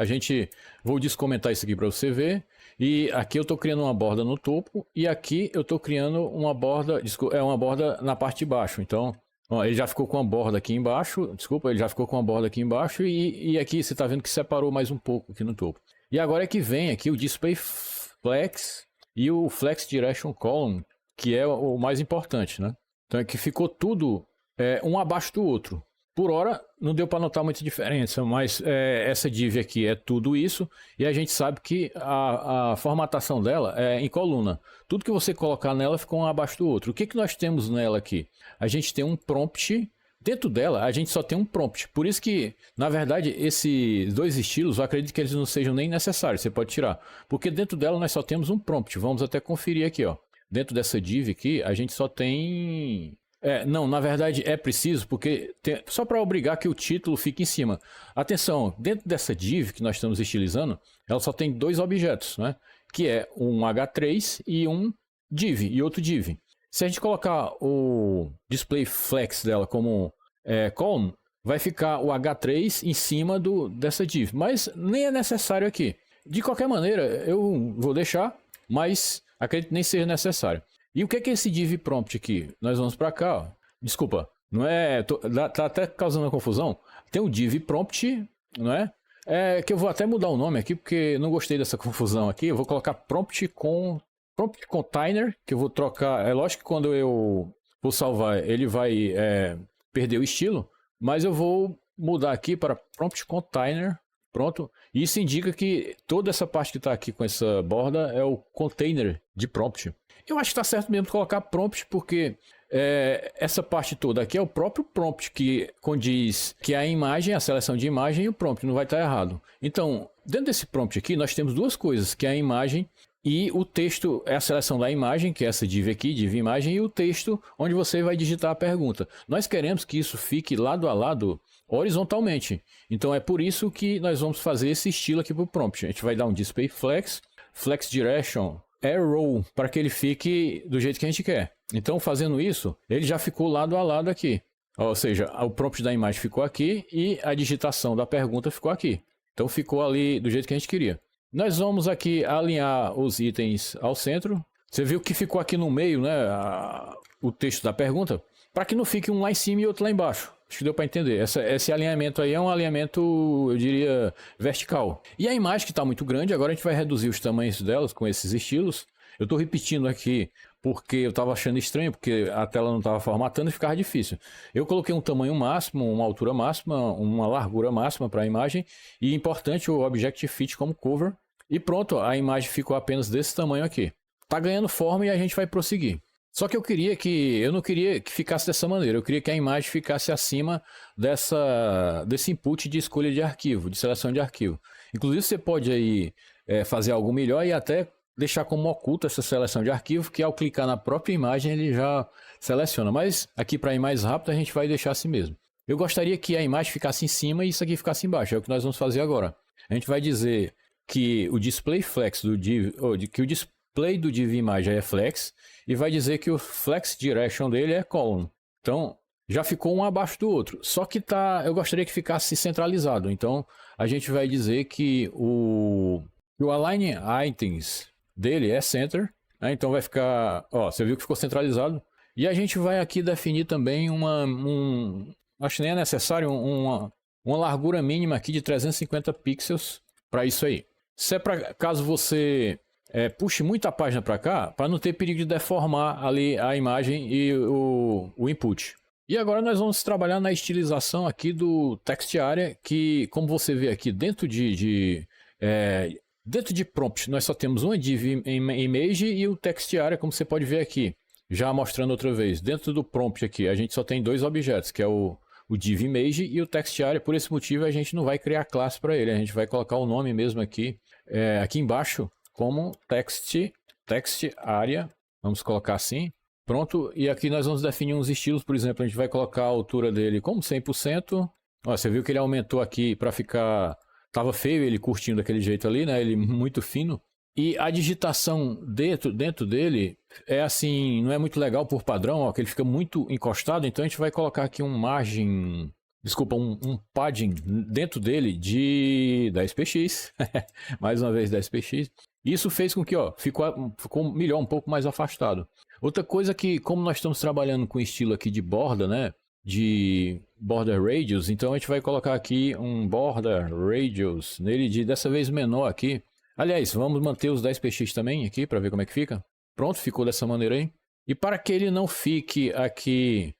vou descomentar isso aqui para você ver. E aqui eu estou criando uma borda no topo e aqui eu estou criando uma borda, uma borda na parte de baixo. Então, ó, ele já ficou com a borda aqui embaixo, ele já ficou com a borda aqui embaixo e aqui você está vendo que separou mais um pouco aqui no topo. E agora é que vem aqui o Display Flex e o Flex Direction Column, que é o mais importante, né? Então é que ficou tudo um abaixo do outro. Por hora, não deu para notar muita diferença, mas essa div aqui é tudo isso, e a gente sabe que a formatação dela é em coluna. Tudo que você colocar nela ficou um abaixo do outro. O que nós temos nela aqui? A gente tem um prompt, dentro dela a gente só tem um prompt. Por isso que, na verdade, esses dois estilos, eu acredito que eles não sejam nem necessários, você pode tirar. Porque dentro dela nós só temos um prompt, vamos até conferir aqui, ó. Dentro dessa div aqui, a gente só tem... não, na verdade é preciso, porque só para obrigar que o título fique em cima. Atenção, dentro dessa div que nós estamos estilizando, ela só tem dois objetos, né? Que é um h3 e um div, e outro div. Se a gente colocar o display flex dela como column, vai ficar o h3 em cima dessa div, mas nem é necessário aqui. De qualquer maneira, eu vou deixar, mas acredito que nem seja necessário. E o que é esse div prompt aqui? Nós vamos para cá, ó. Desculpa, não é... tá até causando uma confusão. Tem o div prompt, não é? Que eu vou até mudar o nome aqui, porque não gostei dessa confusão aqui. Eu vou colocar prompt container, que eu vou trocar... É lógico que quando eu vou salvar, ele vai perder o estilo, mas eu vou mudar aqui para prompt container. Pronto. Isso indica que toda essa parte que está aqui com essa borda é o container de prompt. Eu acho que está certo mesmo colocar prompt, porque essa parte toda aqui é o próprio prompt que condiz que a imagem, a seleção de imagem e o prompt, não vai estar errado. Então, dentro desse prompt aqui, nós temos duas coisas, que é a imagem e o texto, é a seleção da imagem, que é essa div aqui, div imagem, e o texto onde você vai digitar a pergunta. Nós queremos que isso fique lado a lado horizontalmente. Então é por isso que nós vamos fazer esse estilo aqui para o prompt. A gente vai dar um display flex, flex direction, arrow, para que ele fique do jeito que a gente quer. Então fazendo isso, ele já ficou lado a lado aqui. Ou seja, o prompt da imagem ficou aqui e a digitação da pergunta ficou aqui. Então ficou ali do jeito que a gente queria. Nós vamos aqui alinhar os itens ao centro. Você viu que ficou aqui no meio, né, o texto da pergunta, para que não fique um lá em cima e outro lá embaixo. Acho que deu para entender. Esse alinhamento aí é um alinhamento, eu diria, vertical. E a imagem que está muito grande, agora a gente vai reduzir os tamanhos delas com esses estilos. Eu estou repetindo aqui porque eu estava achando estranho, porque a tela não estava formatando e ficava difícil. Eu coloquei um tamanho máximo, uma altura máxima, uma largura máxima para a imagem e, importante, o Objective Fit como cover. E pronto, a imagem ficou apenas desse tamanho aqui. Está ganhando forma e a gente vai prosseguir. Só que eu não queria que ficasse dessa maneira, eu queria que a imagem ficasse acima desse input de escolha de arquivo, de seleção de arquivo. Inclusive você pode aí fazer algo melhor e até deixar como oculta essa seleção de arquivo, que ao clicar na própria imagem ele já seleciona. Mas aqui para ir mais rápido a gente vai deixar assim mesmo. Eu gostaria que a imagem ficasse em cima e isso aqui ficasse embaixo, é o que nós vamos fazer agora. A gente vai dizer que o display flex do div, que o display do div imagem é flex e vai dizer que o flex direction dele é column. Então já ficou um abaixo do outro. Só que eu gostaria que ficasse centralizado. Então a gente vai dizer que o align items dele é center, né? Então vai ficar, ó, você viu que ficou centralizado. E a gente vai aqui definir também acho que nem é necessário, uma largura mínima aqui de 350 pixels para isso aí. Se é para caso você puxe muita página para cá, para não ter perigo de deformar ali a imagem e o input. E agora nós vamos trabalhar na estilização aqui do text area, que como você vê aqui dentro de prompt, nós só temos uma div image e o text area, como você pode ver aqui. Já mostrando outra vez, dentro do prompt aqui, a gente só tem dois objetos, que é o div image e o text area. Por esse motivo, a gente não vai criar classe para ele, a gente vai colocar o nome mesmo aqui, aqui embaixo, como text area. Vamos colocar assim. Pronto, e aqui nós vamos definir uns estilos, por exemplo, a gente vai colocar a altura dele como 100%. Ó, você viu que ele aumentou aqui para ficar... Tava feio ele curtindo daquele jeito ali, né? Ele muito fino. E a digitação dentro dele é assim, não é muito legal por padrão, ó, que ele fica muito encostado. Então a gente vai colocar aqui um padding dentro dele de 10px. Mais uma vez 10px. Isso fez com que, ó, ficou melhor, um pouco mais afastado. Outra coisa que, como nós estamos trabalhando com estilo aqui de borda, né? De border radius, então a gente vai colocar aqui um border radius nele dessa vez menor aqui. Aliás, vamos manter os 10px também aqui para ver como é que fica. Pronto, ficou dessa maneira aí. E para que ele não fique aqui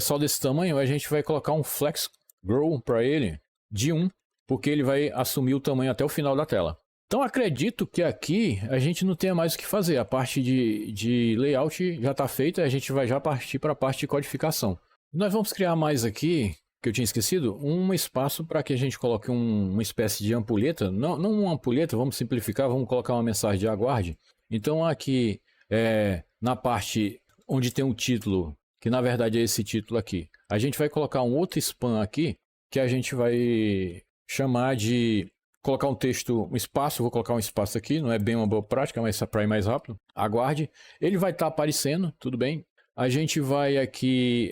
só desse tamanho, a gente vai colocar um flex grow para ele de 1, porque ele vai assumir o tamanho até o final da tela. Então acredito que aqui a gente não tenha mais o que fazer. A parte de layout já está feita, a gente vai já partir para a parte de codificação. Nós vamos criar mais aqui, que eu tinha esquecido, um espaço para que a gente coloque uma espécie de ampulheta. Não uma ampulheta, vamos simplificar, vamos colocar uma mensagem de aguarde. Então aqui, na parte onde tem um título, que na verdade é esse título aqui, a gente vai colocar um outro span aqui, que a gente vai chamar de... Colocar um texto, um espaço, vou colocar um espaço aqui, não é bem uma boa prática, mas para ir mais rápido. Aguarde, ele vai estar aparecendo, tudo bem. A gente vai aqui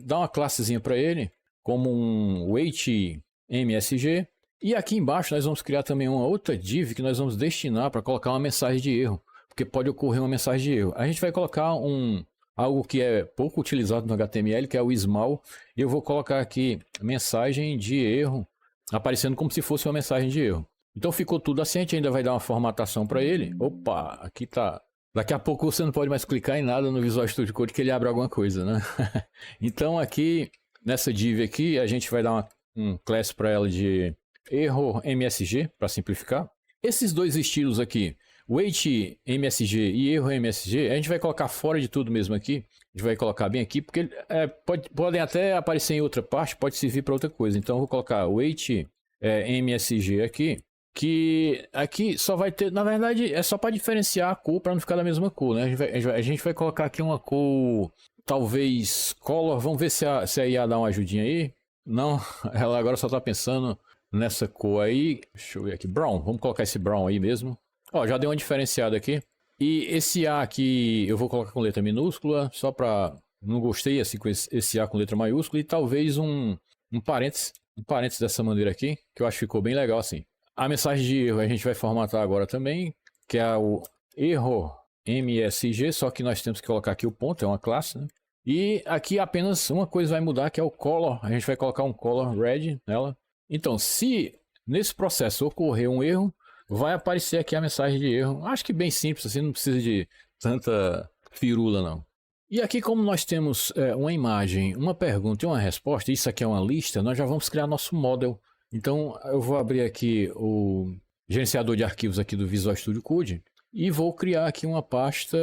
dar uma classezinha para ele, como um weight MSG. E aqui embaixo nós vamos criar também uma outra div que nós vamos destinar para colocar uma mensagem de erro. Porque pode ocorrer uma mensagem de erro. A gente vai colocar algo que é pouco utilizado no HTML, que é o small. E eu vou colocar aqui mensagem de erro, aparecendo como se fosse uma mensagem de erro. Então ficou tudo assim, a gente ainda vai dar uma formatação para ele. Opa, aqui tá... Daqui a pouco você não pode mais clicar em nada no Visual Studio Code que ele abre alguma coisa, né? Então aqui, nessa div aqui, a gente vai dar um class para ela de erro MSG, para simplificar. Esses dois estilos aqui, weight MSG e erro MSG, a gente vai colocar fora de tudo mesmo aqui. A gente vai colocar bem aqui, porque podem até aparecer em outra parte, pode servir para outra coisa. Então eu vou colocar weight MSG aqui. Que aqui só vai ter, na verdade, é só para diferenciar a cor, para não ficar da mesma cor, né? A gente vai colocar aqui uma cor, talvez color, vamos ver se a IA dá uma ajudinha aí. Não, ela agora só tá pensando nessa cor aí. Deixa eu ver aqui. Brown. Vamos colocar esse brown aí mesmo. Ó, já deu uma diferenciada aqui. E esse A aqui eu vou colocar com letra minúscula, só pra... Não gostei assim com esse A com letra maiúscula. E talvez um parênteses. Um parênteses dessa maneira aqui, que eu acho que ficou bem legal assim. A mensagem de erro a gente vai formatar agora também, que é o erro MSG, só que nós temos que colocar aqui o ponto, é uma classe, né? E aqui apenas uma coisa vai mudar, que é o color. A gente vai colocar um color red nela. Então, se nesse processo ocorrer um erro, vai aparecer aqui a mensagem de erro. Acho que bem simples, assim, não precisa de tanta firula, não. E aqui, como nós temos uma imagem, uma pergunta e uma resposta, isso aqui é uma lista, nós já vamos criar nosso model. Então, eu vou abrir aqui o gerenciador de arquivos aqui do Visual Studio Code e vou criar aqui uma pasta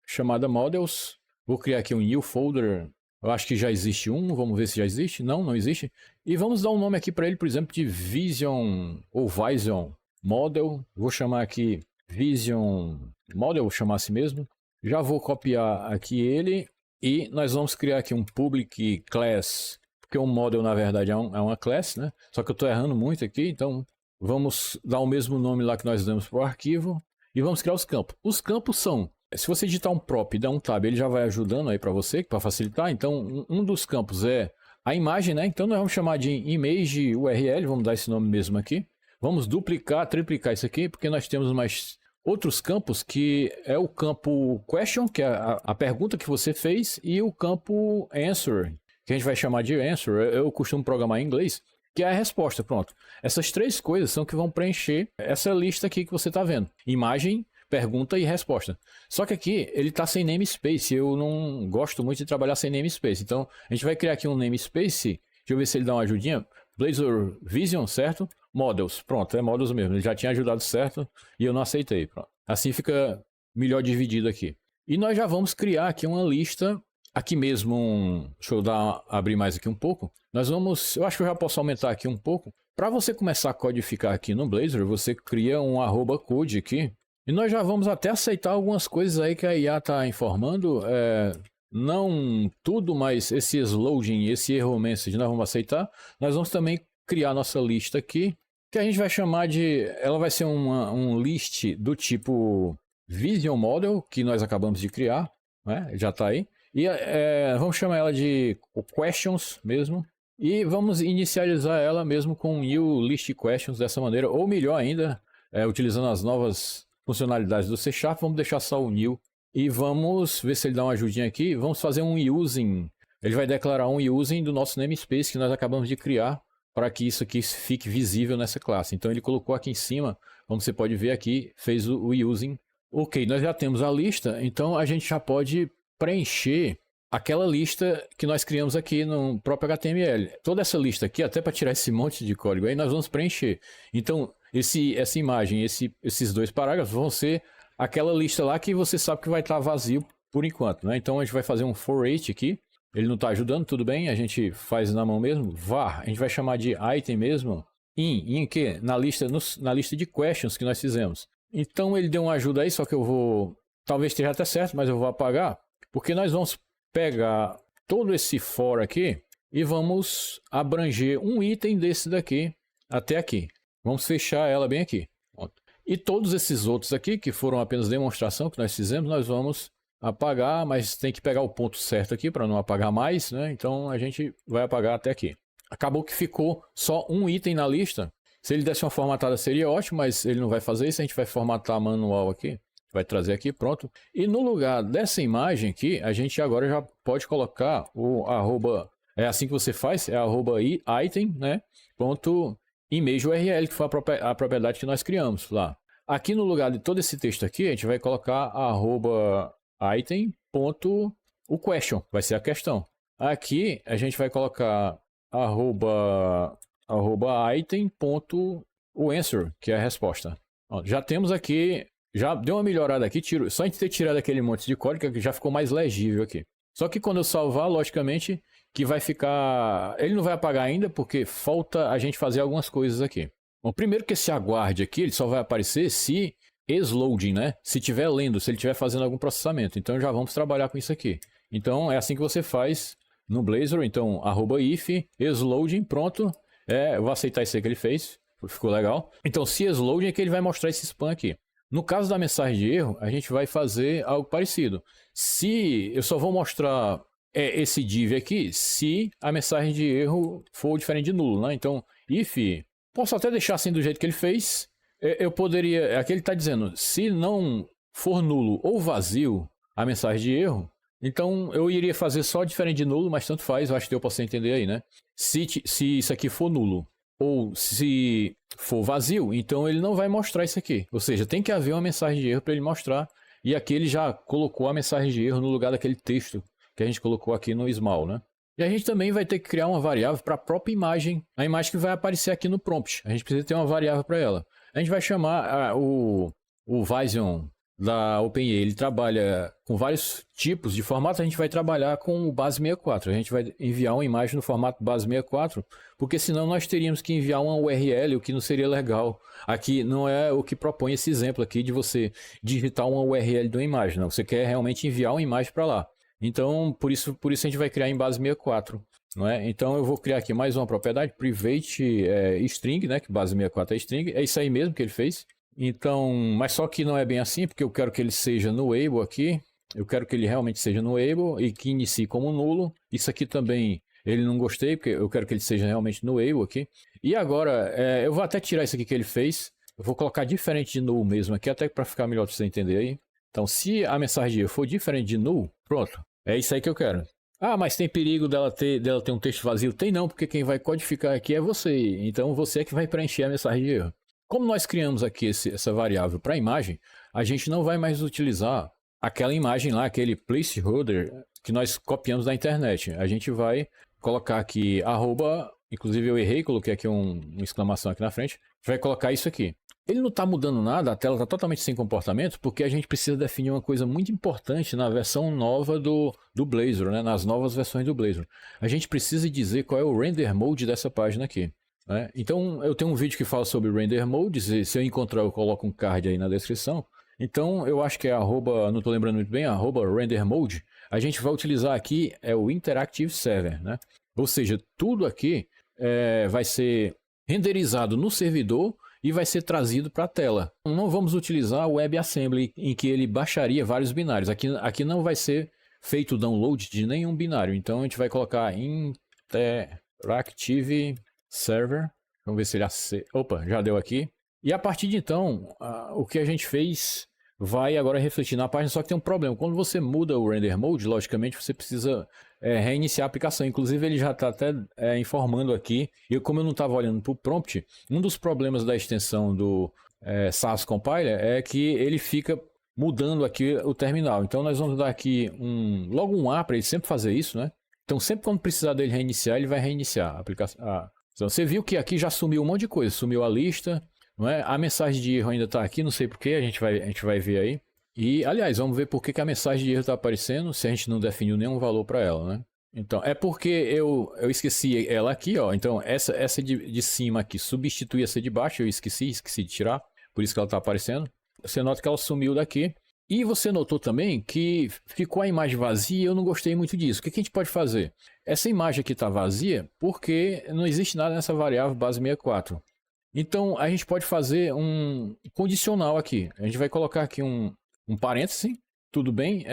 chamada Models. Vou criar aqui um new folder. Eu acho que já existe um, vamos ver se já existe. Não, não existe. E vamos dar um nome aqui para ele, por exemplo, de Vision ou Vision Model. Vou chamar aqui Vision Model, vou chamar assim mesmo. Já vou copiar aqui ele e nós vamos criar aqui um public class, porque o model na verdade é uma class, né? Só que eu estou errando muito aqui, então vamos dar o mesmo nome lá que nós damos para o arquivo e vamos criar os campos. Os campos são, se você digitar um prop e dar um tab, ele já vai ajudando aí para você, para facilitar. Então um dos campos é a imagem, né? Então nós vamos chamar de image URL, vamos dar esse nome mesmo aqui. Vamos duplicar, triplicar isso aqui, porque nós temos mais outros campos, que é o campo question, que é a pergunta que você fez, e o campo answer, que a gente vai chamar de answer. Eu costumo programar em inglês, que é a resposta. Pronto. Essas três coisas são que vão preencher essa lista aqui que você está vendo. Imagem, pergunta e resposta. Só que aqui ele está sem namespace. Eu não gosto muito de trabalhar sem namespace. Então a gente vai criar aqui um namespace. Deixa eu ver se ele dá uma ajudinha. Blazor Vision, certo? Models, pronto, é models mesmo. Ele já tinha ajudado certo e eu não aceitei. Pronto. Assim fica melhor dividido aqui. E nós já vamos criar aqui uma lista. Aqui mesmo, deixa eu abrir mais aqui um pouco. Nós vamos, eu acho que eu já posso aumentar aqui um pouco. Para você começar a codificar aqui no Blazor, você cria um @code aqui. E nós já vamos até aceitar algumas coisas aí que a IA está informando. Não tudo, mas esse loading, esse erro message nós vamos aceitar. Nós vamos também criar nossa lista aqui, que a gente vai chamar de... Ela vai ser um list do tipo Vision Model, que nós acabamos de criar, né? Já está aí. E vamos chamar ela de Questions mesmo. E vamos inicializar ela mesmo com New List Questions dessa maneira. Ou melhor ainda, utilizando as novas funcionalidades do C#, vamos deixar só o New. E vamos ver se ele dá uma ajudinha aqui. Vamos fazer um using. Ele vai declarar um using do nosso namespace que nós acabamos de criar, para que isso aqui fique visível nessa classe. Então ele colocou aqui em cima, como você pode ver aqui, fez o using. Ok, nós já temos a lista, então a gente já pode preencher aquela lista que nós criamos aqui no próprio HTML. Toda essa lista aqui, até para tirar esse monte de código aí, nós vamos preencher. Então essa imagem, esses dois parágrafos vão ser aquela lista lá que você sabe que vai estar vazio por enquanto, né? Então a gente vai fazer um for each aqui. Ele não está ajudando, tudo bem, a gente faz na mão mesmo. Var, a gente vai chamar de item mesmo. Em que? Na lista de questions que nós fizemos. Então ele deu uma ajuda aí, só que eu vou... Talvez esteja até certo, mas eu vou apagar. Porque nós vamos pegar todo esse for aqui e vamos abranger um item desse daqui até aqui. Vamos fechar ela bem aqui. Pronto. E todos esses outros aqui, que foram apenas demonstração que nós fizemos, nós vamos apagar, mas tem que pegar o ponto certo aqui para não apagar mais, né? Então a gente vai apagar até aqui. Acabou que ficou só um item na lista. Se ele desse uma formatada seria ótimo, mas ele não vai fazer isso. A gente vai formatar manual aqui, vai trazer aqui, pronto. E no lugar dessa imagem aqui, a gente agora já pode colocar o arroba, é assim que você faz, é arroba item, né? Ponto image URL, que foi a propriedade que nós criamos lá. Aqui no lugar de todo esse texto aqui, a gente vai colocar arroba item.question, vai ser a questão. Aqui a gente vai colocar arroba item.answer, que é a resposta. Ó, já temos aqui, já deu uma melhorada aqui, só a gente ter tirado aquele monte de código que já ficou mais legível aqui. Só que quando eu salvar, logicamente, que vai ficar... Ele não vai apagar ainda, porque falta a gente fazer algumas coisas aqui. Bom, primeiro que esse aguarde aqui, ele só vai aparecer se... loading, né? Se estiver lendo, se ele estiver fazendo algum processamento. Então já vamos trabalhar com isso aqui. Então é assim que você faz no Blazor, então @if, exloading, pronto. Eu vou aceitar isso aí que ele fez, ficou legal. Então se exloading é que ele vai mostrar esse spam aqui. No caso da mensagem de erro, a gente vai fazer algo parecido. Se eu só vou mostrar esse div aqui, se a mensagem de erro for diferente de nulo, né? Então, if, posso até deixar assim do jeito que ele fez. Eu poderia, aqui ele está dizendo, se não for nulo ou vazio a mensagem de erro, então eu iria fazer só diferente de nulo, mas tanto faz, eu acho que deu para você entender aí, né? Se isso aqui for nulo ou se for vazio, então ele não vai mostrar isso aqui. Ou seja, tem que haver uma mensagem de erro para ele mostrar. E aqui ele já colocou a mensagem de erro no lugar daquele texto que a gente colocou aqui no small, né? E a gente também vai ter que criar uma variável para a própria imagem, a imagem que vai aparecer aqui no prompt. A gente precisa ter uma variável para ela. A gente vai chamar o Vision da OpenAI, ele trabalha com vários tipos de formato, a gente vai trabalhar com o base64. A gente vai enviar uma imagem no formato base64, porque senão nós teríamos que enviar uma URL, o que não seria legal. Aqui não é o que propõe esse exemplo aqui de você digitar uma URL de uma imagem, não. Você quer realmente enviar uma imagem para lá. Então, por isso a gente vai criar em base64. Não é? Então eu vou criar aqui mais uma propriedade, private string, né? Que base64 é string, é isso aí mesmo que ele fez. Então, mas só que não é bem assim, porque eu quero que ele seja nullable aqui. Eu quero que ele realmente seja nullable e que inicie como nulo. Isso aqui também ele não gostei, porque eu quero que ele seja realmente nullable aqui. E agora, eu vou até tirar isso aqui que ele fez. Eu vou colocar diferente de null mesmo aqui, até para ficar melhor para você entender aí. Então, se a mensagem for diferente de null, pronto. É isso aí que eu quero. Ah, mas tem perigo dela ter um texto vazio? Tem não, porque quem vai codificar aqui é você. Então, você é que vai preencher a mensagem de erro. Como nós criamos aqui essa variável para a imagem, a gente não vai mais utilizar aquela imagem lá, aquele placeholder que nós copiamos da internet. A gente vai colocar aqui arroba, inclusive eu errei, coloquei aqui uma exclamação aqui na frente, vai colocar isso aqui. Ele não está mudando nada, a tela está totalmente sem comportamento, porque a gente precisa definir uma coisa muito importante na versão nova do Blazor, né? Nas novas versões do Blazor. A gente precisa dizer qual é o render mode dessa página aqui. Então eu tenho um vídeo que fala sobre render mode, se eu encontrar eu coloco um card aí na descrição. Então eu acho que é arroba, não estou lembrando muito bem, arroba render mode. A gente vai utilizar aqui o interactive server, né? Ou seja, tudo aqui vai ser renderizado no servidor e vai ser trazido para a tela. Não vamos utilizar o WebAssembly em que ele baixaria vários binários. Aqui não vai ser feito o download de nenhum binário. Então a gente vai colocar interactive server, vamos ver se ele opa, já deu aqui. E a partir de então, o que a gente fez vai agora refletir na página, só que tem um problema. Quando você muda o render mode, logicamente você precisa reiniciar a aplicação. Inclusive ele já está até informando aqui, e como eu não estava olhando para o prompt, um dos problemas da extensão do SAS Compiler é que ele fica mudando aqui o terminal. Então nós vamos dar aqui logo um A para ele sempre fazer isso, né? Então sempre quando precisar dele reiniciar, ele vai reiniciar a aplicação. Então, você viu que aqui já sumiu um monte de coisa, sumiu a lista, não é? A mensagem de erro ainda está aqui, não sei porquê, a gente vai ver aí. E, aliás, vamos ver por que a mensagem de erro está aparecendo se a gente não definiu nenhum valor para ela, né? Então, é porque eu esqueci ela aqui, ó. Então, essa de cima aqui substitui essa de baixo, eu esqueci de tirar, por isso que ela está aparecendo. Você nota que ela sumiu daqui. E você notou também que ficou a imagem vazia e eu não gostei muito disso. O que a gente pode fazer? Essa imagem aqui está vazia porque não existe nada nessa variável base64. Então a gente pode fazer um condicional aqui. A gente vai colocar aqui um parêntese, tudo bem?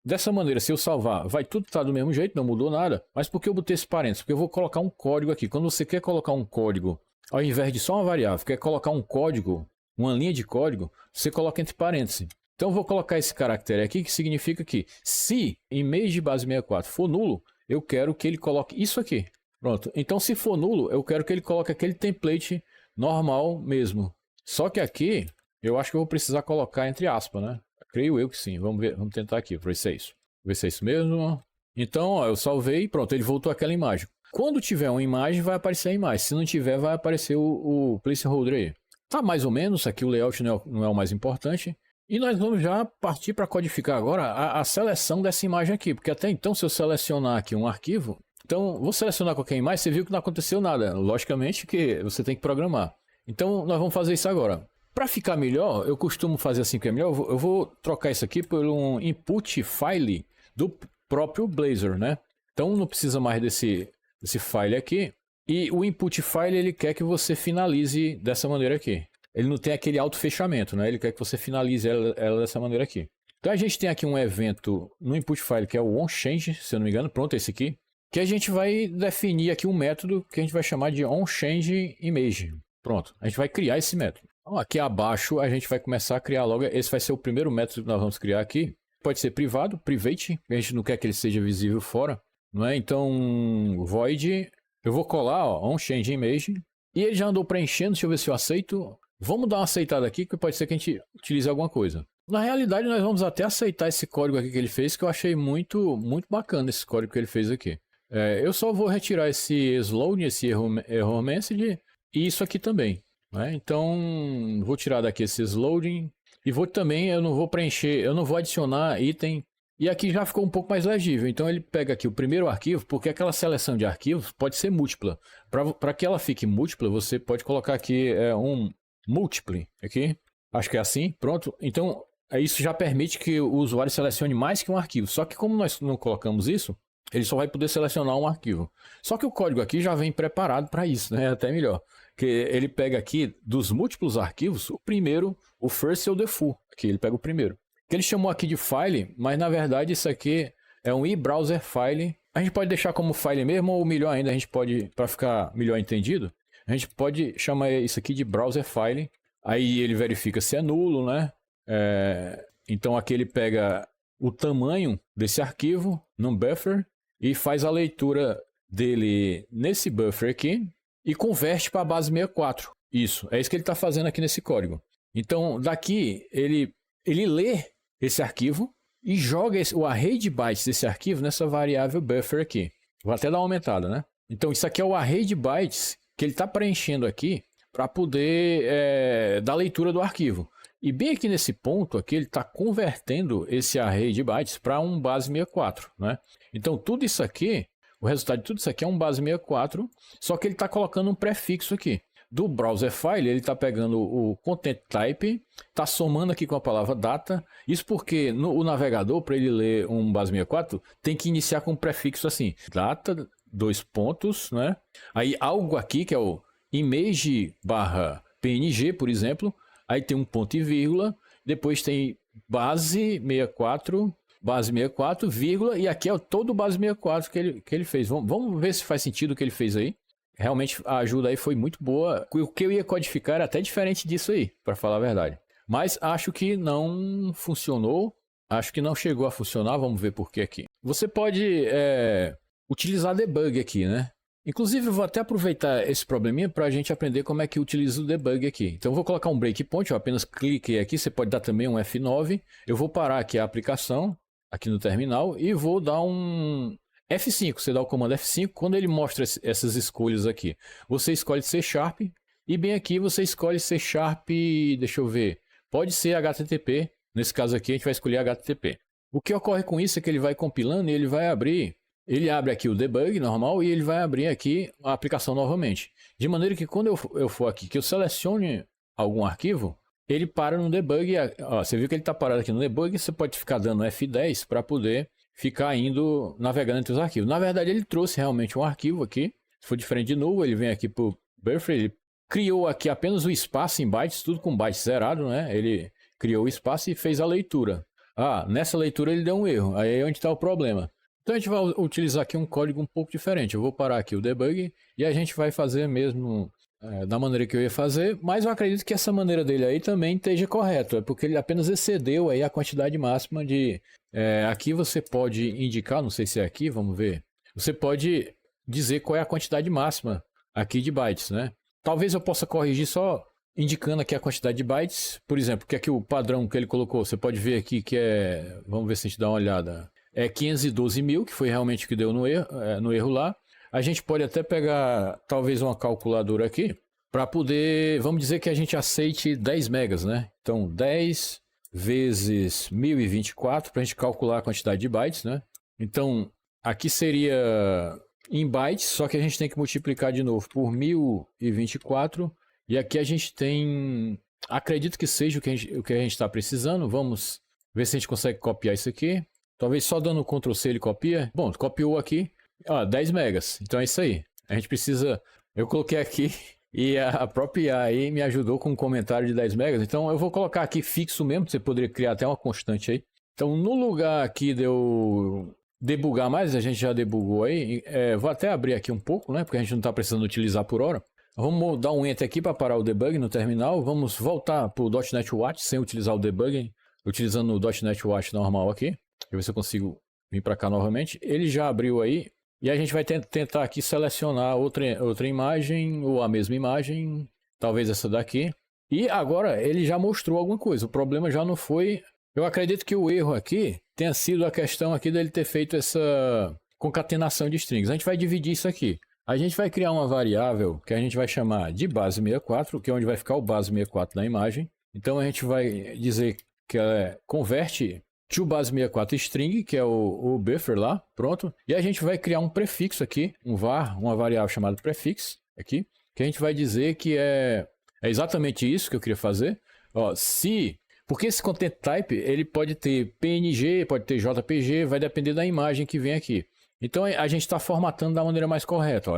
Dessa maneira, se eu salvar, vai tudo estar do mesmo jeito, não mudou nada. Mas por que eu botei esse parêntese? Porque eu vou colocar um código aqui. Quando você quer colocar um código, ao invés de só uma variável, quer colocar um código, uma linha de código, você coloca entre parênteses. Então eu vou colocar esse caractere aqui, que significa que se image de base64 for nulo, eu quero que ele coloque isso aqui. Pronto. Então se for nulo, eu quero que ele coloque aquele template normal mesmo. Só que aqui, eu acho que eu vou precisar colocar entre aspas, né? Creio eu que sim. Vamos ver, vamos tentar aqui, para ver se é isso. Ver se é isso mesmo. Então, ó, eu salvei e pronto, ele voltou aquela imagem. Quando tiver uma imagem, vai aparecer a imagem. Se não tiver, vai aparecer o placeholder aí. Tá mais ou menos, aqui o layout não é o mais importante. E nós vamos já partir para codificar agora a seleção dessa imagem aqui, porque até então se eu selecionar aqui um arquivo, então vou selecionar qualquer imagem, você viu que não aconteceu nada, logicamente que você tem que programar. Então nós vamos fazer isso agora. Para ficar melhor, eu costumo fazer assim que é melhor, eu vou trocar isso aqui por um input file do próprio Blazor, né? Então não precisa mais desse file aqui. E o input file ele quer que você finalize dessa maneira aqui. Ele não tem aquele auto-fechamento, né? Ele quer que você finalize ela dessa maneira aqui. Então a gente tem aqui um evento no input file que é o onChange, se eu não me engano, pronto, esse aqui. Que a gente vai definir aqui um método que a gente vai chamar de onChangeImage. Pronto, a gente vai criar esse método. Então, aqui abaixo a gente vai começar a criar logo. Esse vai ser o primeiro método que nós vamos criar aqui. Pode ser privado, private, a gente não quer que ele seja visível fora, não é? Então, void, eu vou colar, ó, onChangeImage. E ele já andou preenchendo, deixa eu ver se eu aceito. Vamos dar uma aceitada aqui, que pode ser que a gente utilize alguma coisa. Na realidade, nós vamos até aceitar esse código aqui que ele fez, que eu achei muito bacana esse código que ele fez aqui. Eu só vou retirar esse slowing, esse error message, e isso aqui também. Né? Então, vou tirar daqui esse loading e vou também, eu não vou preencher, eu não vou adicionar item. E aqui já ficou um pouco mais legível. Então ele pega aqui o primeiro arquivo, porque aquela seleção de arquivos pode ser múltipla. Para que ela fique múltipla, você pode colocar aqui um multiple, aqui. Acho que é assim, pronto. Então isso já permite que o usuário selecione mais que um arquivo. Só que como nós não colocamos isso, ele só vai poder selecionar um arquivo. Só que o código aqui já vem preparado para isso, né? Até melhor. Que ele pega aqui dos múltiplos arquivos, o primeiro, o first ou the full. Aqui ele pega o primeiro. Que ele chamou aqui de file, mas na verdade isso aqui é um e-browser file. A gente pode deixar como file mesmo, ou melhor ainda, a gente pode, para ficar melhor entendido, a gente pode chamar isso aqui de browser file. Aí ele verifica se é nulo, né? Então aqui ele pega o tamanho desse arquivo num buffer e faz a leitura dele nesse buffer aqui e converte para a base 64. Isso, é isso que ele está fazendo aqui nesse código. Então, daqui, ele lê esse arquivo e joga o array de bytes desse arquivo nessa variável buffer aqui. Vou até dar uma aumentada, né? Então, isso aqui é o array de bytes que ele está preenchendo aqui para poder dar leitura do arquivo. E bem aqui nesse ponto, aqui, ele está convertendo esse array de bytes para um base 64, né? Então, tudo isso aqui, o resultado de tudo isso aqui é um base 64, só que ele está colocando um prefixo aqui. Do browser file, ele está pegando o content type, está somando aqui com a palavra data. Isso porque o navegador, para ele ler um base 64, tem que iniciar com um prefixo assim, data, 2 pontos, né? Aí algo aqui, que é o image/png, por exemplo, aí tem um ponto e vírgula, depois tem base 64, vírgula, e aqui é todo o base 64 que ele fez. Vamos ver se faz sentido o que ele fez aí. Realmente a ajuda aí foi muito boa. O que eu ia codificar era até diferente disso aí, para falar a verdade. Mas acho que não funcionou, acho que não chegou a funcionar, vamos ver por que aqui. Você pode utilizar debug aqui, né? Inclusive eu vou até aproveitar esse probleminha para a gente aprender como é que utiliza o debug aqui. Então eu vou colocar um breakpoint, eu apenas cliquei aqui, você pode dar também um F9. Eu vou parar aqui a aplicação, aqui no terminal, e vou dar um F5, você dá o comando F5, quando ele mostra essas escolhas aqui, você escolhe C#, e bem aqui você escolhe C#, deixa eu ver, pode ser HTTP, nesse caso aqui a gente vai escolher HTTP. O que ocorre com isso é que ele vai compilando e ele vai abrir, ele abre aqui o debug normal e ele vai abrir aqui a aplicação novamente. De maneira que quando eu for aqui, que eu selecione algum arquivo, ele para no debug, ó, você viu que ele está parado aqui no debug, você pode ficar dando F10 para poder ficar indo, navegando entre os arquivos. Na verdade, ele trouxe realmente um arquivo aqui. Se for diferente de novo, ele vem aqui para o buffer, ele criou aqui apenas o espaço em bytes, tudo com bytes zerado, né? Ele criou o espaço e fez a leitura. Ah, nessa leitura ele deu um erro, aí é onde está o problema. Então a gente vai utilizar aqui um código um pouco diferente. Eu vou parar aqui o debug e a gente vai fazer mesmo da maneira que eu ia fazer, mas eu acredito que essa maneira dele aí também esteja correto, é porque ele apenas excedeu aí a quantidade máxima de... aqui você pode indicar, não sei se é aqui, vamos ver, você pode dizer qual é a quantidade máxima aqui de bytes, né? Talvez eu possa corrigir só indicando aqui a quantidade de bytes, por exemplo, que aqui o padrão que ele colocou, você pode ver aqui que vamos ver se a gente dá uma olhada, é 512 mil, que foi realmente o que deu no erro lá. A gente pode até pegar, talvez, uma calculadora aqui, para poder, vamos dizer que a gente aceite 10 megas, né? Então, 10 vezes 1024, para a gente calcular a quantidade de bytes, né? Então, aqui seria em bytes, só que a gente tem que multiplicar de novo por 1024, e aqui a gente tem, acredito que seja o que a gente está precisando. Vamos ver se a gente consegue copiar isso aqui. Talvez só dando Ctrl+C ele copia. Bom, copiou aqui. Ó, 10 megas. Então é isso aí. A gente precisa. Eu coloquei aqui e a própria IA aí me ajudou com um comentário de 10 megas. Então eu vou colocar aqui fixo mesmo. Você poderia criar até uma constante aí. Então no lugar aqui de eu debugar mais, a gente já debugou aí. Vou até abrir aqui um pouco, né? Porque a gente não está precisando utilizar por hora. Vamos dar um enter aqui para parar o debug no terminal. Vamos voltar para o .NET Watch sem utilizar o debug, utilizando o .NET Watch normal aqui. Deixa eu ver se eu consigo vir para cá novamente. Ele já abriu aí. E a gente vai tentar aqui selecionar outra imagem ou a mesma imagem. Talvez essa daqui. E agora ele já mostrou alguma coisa. O problema já não foi... Eu acredito que o erro aqui tenha sido a questão aqui dele ter feito essa concatenação de strings. A gente vai dividir isso aqui. A gente vai criar uma variável que a gente vai chamar de base64, que é onde vai ficar o base64 da imagem. Então a gente vai dizer que ela converte to base64 string, que é o buffer lá, pronto. E a gente vai criar um prefixo aqui, um var, uma variável chamada prefix, aqui, que a gente vai dizer que é exatamente isso que eu queria fazer. Ó, porque esse content type, ele pode ter PNG, pode ter JPG, vai depender da imagem que vem aqui. Então a gente está formatando da maneira mais correta. Ó.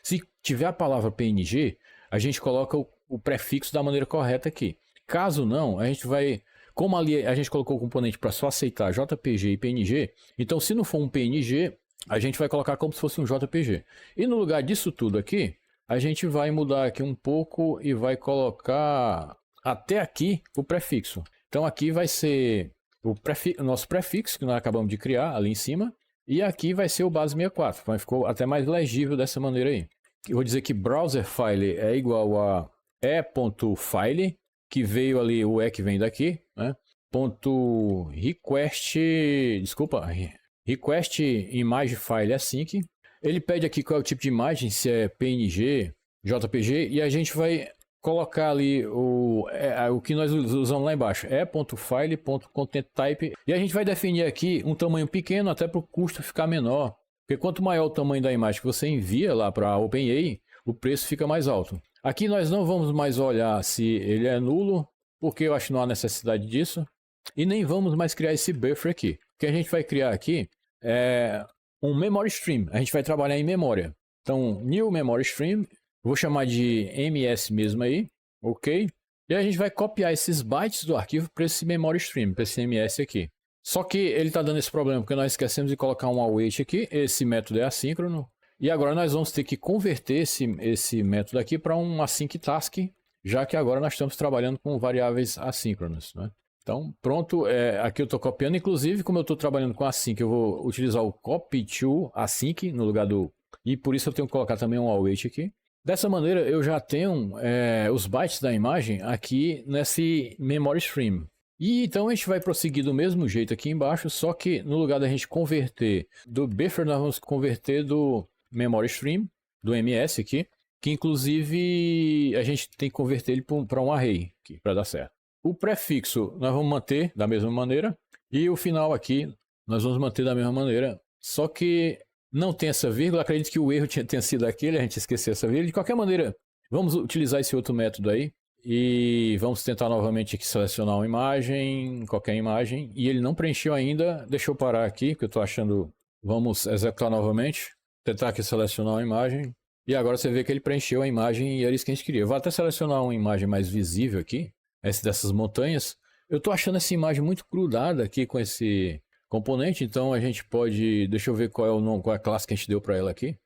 Se tiver a palavra PNG, a gente coloca o prefixo da maneira correta aqui. Caso não, a gente vai... Como ali a gente colocou o componente para só aceitar JPG e PNG, então se não for um PNG, a gente vai colocar como se fosse um JPG. E no lugar disso tudo aqui, a gente vai mudar aqui um pouco e vai colocar até aqui o prefixo. Então aqui vai ser o nosso prefixo que nós acabamos de criar ali em cima. E aqui vai ser o base64, então ficou até mais legível dessa maneira aí. Eu vou dizer que browser file é igual a e.file, que veio ali, o e que vem daqui, né? Ponto request, desculpa, request image file async. Ele pede aqui qual é o tipo de imagem, se é PNG, JPG, e a gente vai colocar ali o que nós usamos lá embaixo, e.file.contentType, e a gente vai definir aqui um tamanho pequeno até para o custo ficar menor, porque quanto maior o tamanho da imagem que você envia lá para a OpenAI, o preço fica mais alto. Aqui nós não vamos mais olhar se ele é nulo, porque eu acho que não há necessidade disso, e nem vamos mais criar esse buffer aqui. O que a gente vai criar aqui é um memory stream, a gente vai trabalhar em memória. Então, new memory stream, vou chamar de ms mesmo aí, ok? E a gente vai copiar esses bytes do arquivo para esse memory stream, para esse ms aqui. Só que ele está dando esse problema porque nós esquecemos de colocar um await aqui, esse método é assíncrono. E agora nós vamos ter que converter esse método aqui para um async task, já que agora nós estamos trabalhando com variáveis assíncronas, né? Então, pronto, aqui eu estou copiando, inclusive, como eu estou trabalhando com async, eu vou utilizar o copy to async no lugar do... E por isso eu tenho que colocar também um await aqui. Dessa maneira, eu já tenho os bytes da imagem aqui nesse memory stream. E então a gente vai prosseguir do mesmo jeito aqui embaixo, só que no lugar da gente converter do buffer, nós vamos converter do memory stream, do ms aqui, que inclusive a gente tem que converter ele para um array aqui, para dar certo. O prefixo nós vamos manter da mesma maneira, e o final aqui nós vamos manter da mesma maneira, só que não tem essa vírgula, acredito que o erro tenha sido aquele, a gente esqueceu essa vírgula. De qualquer maneira, vamos utilizar esse outro método aí, e vamos tentar novamente aqui selecionar uma imagem, qualquer imagem, e ele não preencheu ainda, deixa eu parar aqui, porque eu estou achando, vamos executar novamente. Tentar aqui selecionar uma imagem. E agora você vê que ele preencheu a imagem e era isso que a gente queria. Eu vou até selecionar uma imagem mais visível aqui. Essa dessas montanhas. Eu estou achando essa imagem muito grudada aqui com esse componente. Então a gente pode... Deixa eu ver qual é o nome, qual é a classe que a gente deu para ela aqui.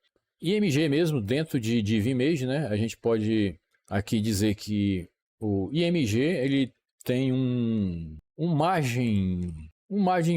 IMG mesmo, dentro de vimage, né? A gente pode aqui dizer que o IMG, ele tem um margem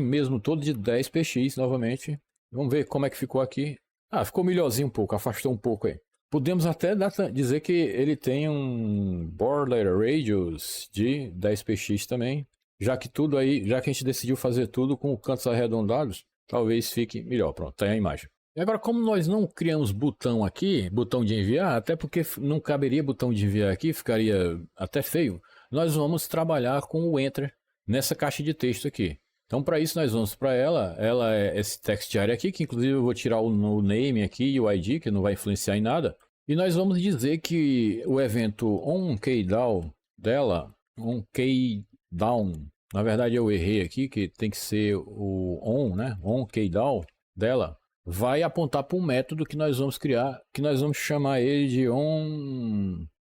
mesmo todo de 10px novamente. Vamos ver como é que ficou aqui. Ficou melhorzinho um pouco, afastou um pouco aí. Podemos até dizer que ele tem um border radius de 10px também. Já que a gente decidiu fazer tudo com cantos arredondados, talvez fique melhor. Pronto, tá aí a imagem. E agora, como nós não criamos botão aqui, botão de enviar, até porque não caberia botão de enviar aqui, ficaria até feio, nós vamos trabalhar com o Enter nessa caixa de texto aqui. Então, para isso, nós vamos para ela é esse text area aqui, que inclusive eu vou tirar o name aqui e o ID, que não vai influenciar em nada. E nós vamos dizer que o evento onKeyDown dela, onKeyDown, na verdade eu errei aqui, que tem que ser o on, né? onKeyDown dela, vai apontar para um método que nós vamos criar, que nós vamos chamar ele de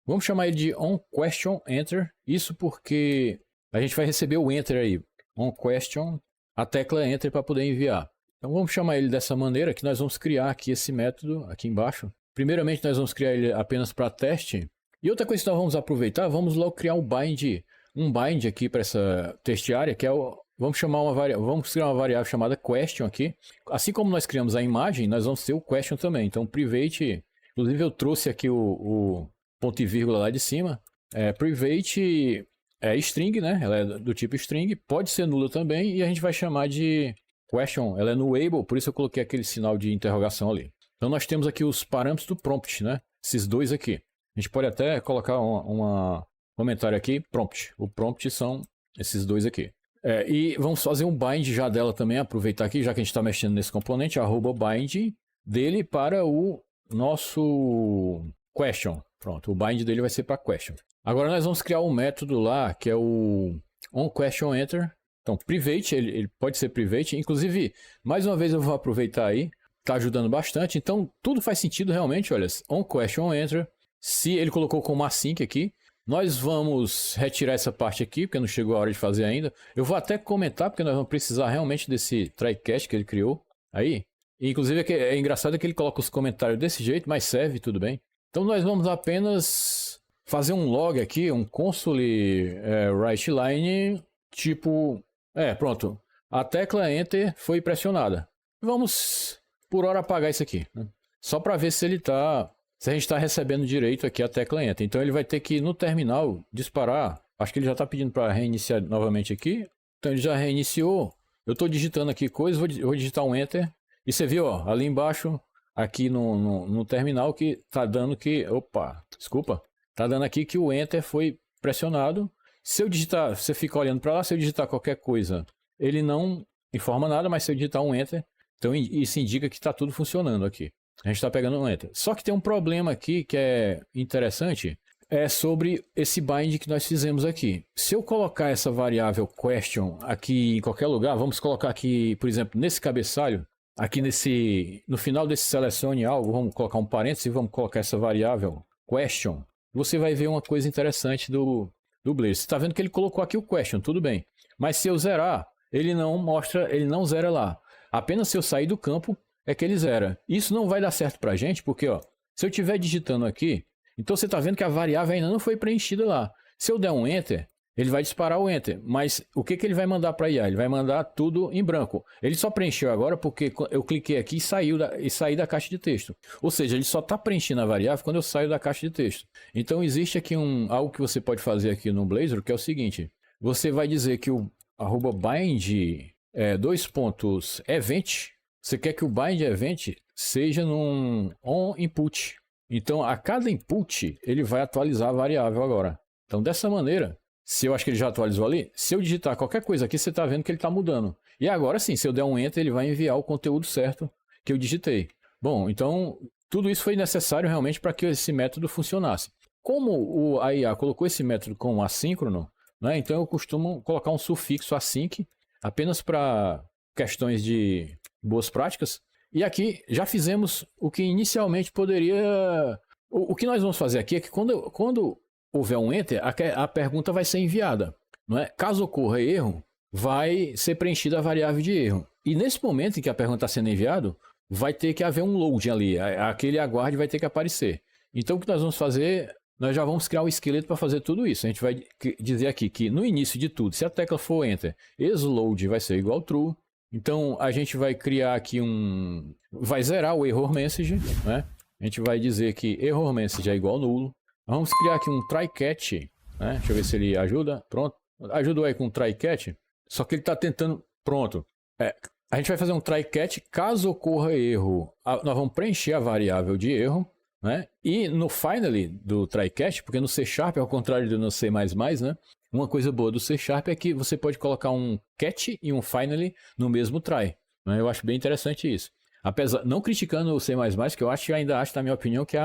vamos chamar ele de onQuestionEnter. Isso porque a gente vai receber o enter aí, onQuestion, a tecla enter para poder enviar. Então vamos chamar ele dessa maneira, que nós vamos criar aqui esse método aqui embaixo. Primeiramente nós vamos criar ele apenas para teste. E outra coisa que nós vamos aproveitar, vamos logo criar um bind aqui para essa teste-área, que é vamos criar uma variável chamada question aqui. Assim como nós criamos a imagem, nós vamos ter o question também. Então private, inclusive eu trouxe aqui o ponto e vírgula lá de cima. Private é string, né? Ela é do tipo string, pode ser nula também, e a gente vai chamar de question, ela é nullable, por isso eu coloquei aquele sinal de interrogação ali. Então nós temos aqui os parâmetros do prompt, né? Esses dois aqui. A gente pode até colocar um comentário aqui, prompt. O prompt são esses dois aqui. E vamos fazer um bind já dela também, aproveitar aqui, já que a gente está mexendo nesse componente, @bind dele para o nosso question. Pronto, o bind dele vai ser para question. Agora nós vamos criar um método lá, que é o onQuestionEnter. Então, private, ele pode ser private. Inclusive, mais uma vez eu vou aproveitar aí, está ajudando bastante. Então, tudo faz sentido realmente, olha, onQuestionEnter. Se ele colocou como async aqui, nós vamos retirar essa parte aqui, porque não chegou a hora de fazer ainda. Eu vou até comentar, porque nós vamos precisar realmente desse try-catch que ele criou aí. E, inclusive, é engraçado que ele coloca os comentários desse jeito, mas serve, tudo bem. Então, nós vamos apenas fazer um log aqui, um console writeLine, tipo... pronto. A tecla Enter foi pressionada. Vamos, por hora, apagar isso aqui, né? Só para ver se ele está... Se a gente está recebendo direito aqui a tecla Enter. Então ele vai ter que, no terminal, disparar. Acho que ele já está pedindo para reiniciar novamente aqui. Então ele já reiniciou. Eu estou digitando aqui coisas, vou digitar um Enter. E você viu, ó, ali embaixo, aqui no terminal, que está dando que... Opa, desculpa. Está dando aqui que o Enter foi pressionado. Se eu digitar, você fica olhando para lá, se eu digitar qualquer coisa, ele não informa nada, mas se eu digitar um Enter, então isso indica que está tudo funcionando aqui. A gente está pegando um Enter. Só que tem um problema aqui que é interessante, é sobre esse bind que nós fizemos aqui. Se eu colocar essa variável question aqui em qualquer lugar, vamos colocar aqui, por exemplo, nesse cabeçalho, aqui no final desse selecione algo, vamos colocar um parênteses e vamos colocar essa variável question. Você vai ver uma coisa interessante do Blazor. Você está vendo que ele colocou aqui o question, tudo bem. Mas se eu zerar, ele não zera lá. Apenas se eu sair do campo é que ele zera. Isso não vai dar certo para a gente, porque ó, se eu estiver digitando aqui, então você está vendo que a variável ainda não foi preenchida lá. Se eu der um Enter, ele vai disparar o Enter. Mas o que ele vai mandar para a IA? Ele vai mandar tudo em branco. Ele só preencheu agora porque eu cliquei aqui e saí da caixa de texto. Ou seja, ele só está preenchendo a variável quando eu saio da caixa de texto. Então existe aqui algo que você pode fazer aqui no Blazor, que é o seguinte. Você vai dizer que o @bind event, você quer que o bind event seja num onInput. Então a cada input ele vai atualizar a variável agora. Então dessa maneira, se eu acho que ele já atualizou ali, se eu digitar qualquer coisa aqui, você está vendo que ele está mudando. E agora sim, se eu der um Enter, ele vai enviar o conteúdo certo que eu digitei. Bom, então tudo isso foi necessário realmente para que esse método funcionasse. Como a IA colocou esse método como assíncrono, né, então eu costumo colocar um sufixo async apenas para questões de boas práticas. E aqui já fizemos o que inicialmente poderia... O que nós vamos fazer aqui é que quando houver um Enter, a pergunta vai ser enviada. Não é? Caso ocorra erro, vai ser preenchida a variável de erro. E nesse momento em que a pergunta está sendo enviada, vai ter que haver um loading ali. Aquele aguarde vai ter que aparecer. Então o que nós vamos fazer... Nós já vamos criar um esqueleto para fazer tudo isso. A gente vai dizer aqui que no início de tudo, se a tecla for Enter, exload vai ser igual true. Então a gente vai criar aqui vai zerar o error message, né? A gente vai dizer que error message é igual nulo. Vamos criar aqui um try-catch, né? Deixa eu ver se ele ajuda. Pronto. Ajudou aí com o try-catch. Só que ele está tentando... Pronto. A gente vai fazer um try-catch. Caso ocorra erro, nós vamos preencher a variável de erro. Né? E no finally do try-catch, porque no C#, ao contrário do no C++, né? Uma coisa boa do C# é que você pode colocar um catch e um finally no mesmo try. Né? Eu acho bem interessante isso. Apesar, não criticando o C++, que eu ainda acho, na minha opinião, que é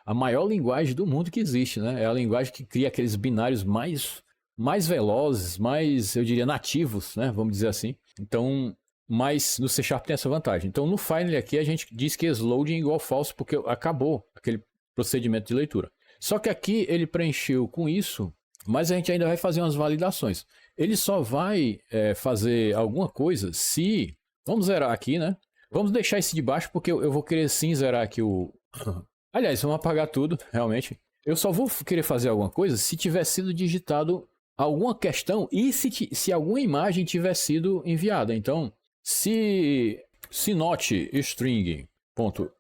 a maior linguagem do mundo que existe. Né? É a linguagem que cria aqueles binários mais velozes, mais, eu diria, nativos, né? Vamos dizer assim. Então, mas no C# tem essa vantagem. Então no Finally aqui a gente diz que exLoading é igual false, porque acabou aquele procedimento de leitura. Só que aqui ele preencheu com isso, mas a gente ainda vai fazer umas validações. Ele só vai fazer alguma coisa se... Vamos zerar aqui, né? Vamos deixar esse de baixo, porque eu vou querer sim zerar aqui o... Aliás, vamos apagar tudo, realmente. Eu só vou querer fazer alguma coisa se tiver sido digitado alguma questão e se alguma imagem tiver sido enviada. Então, se not string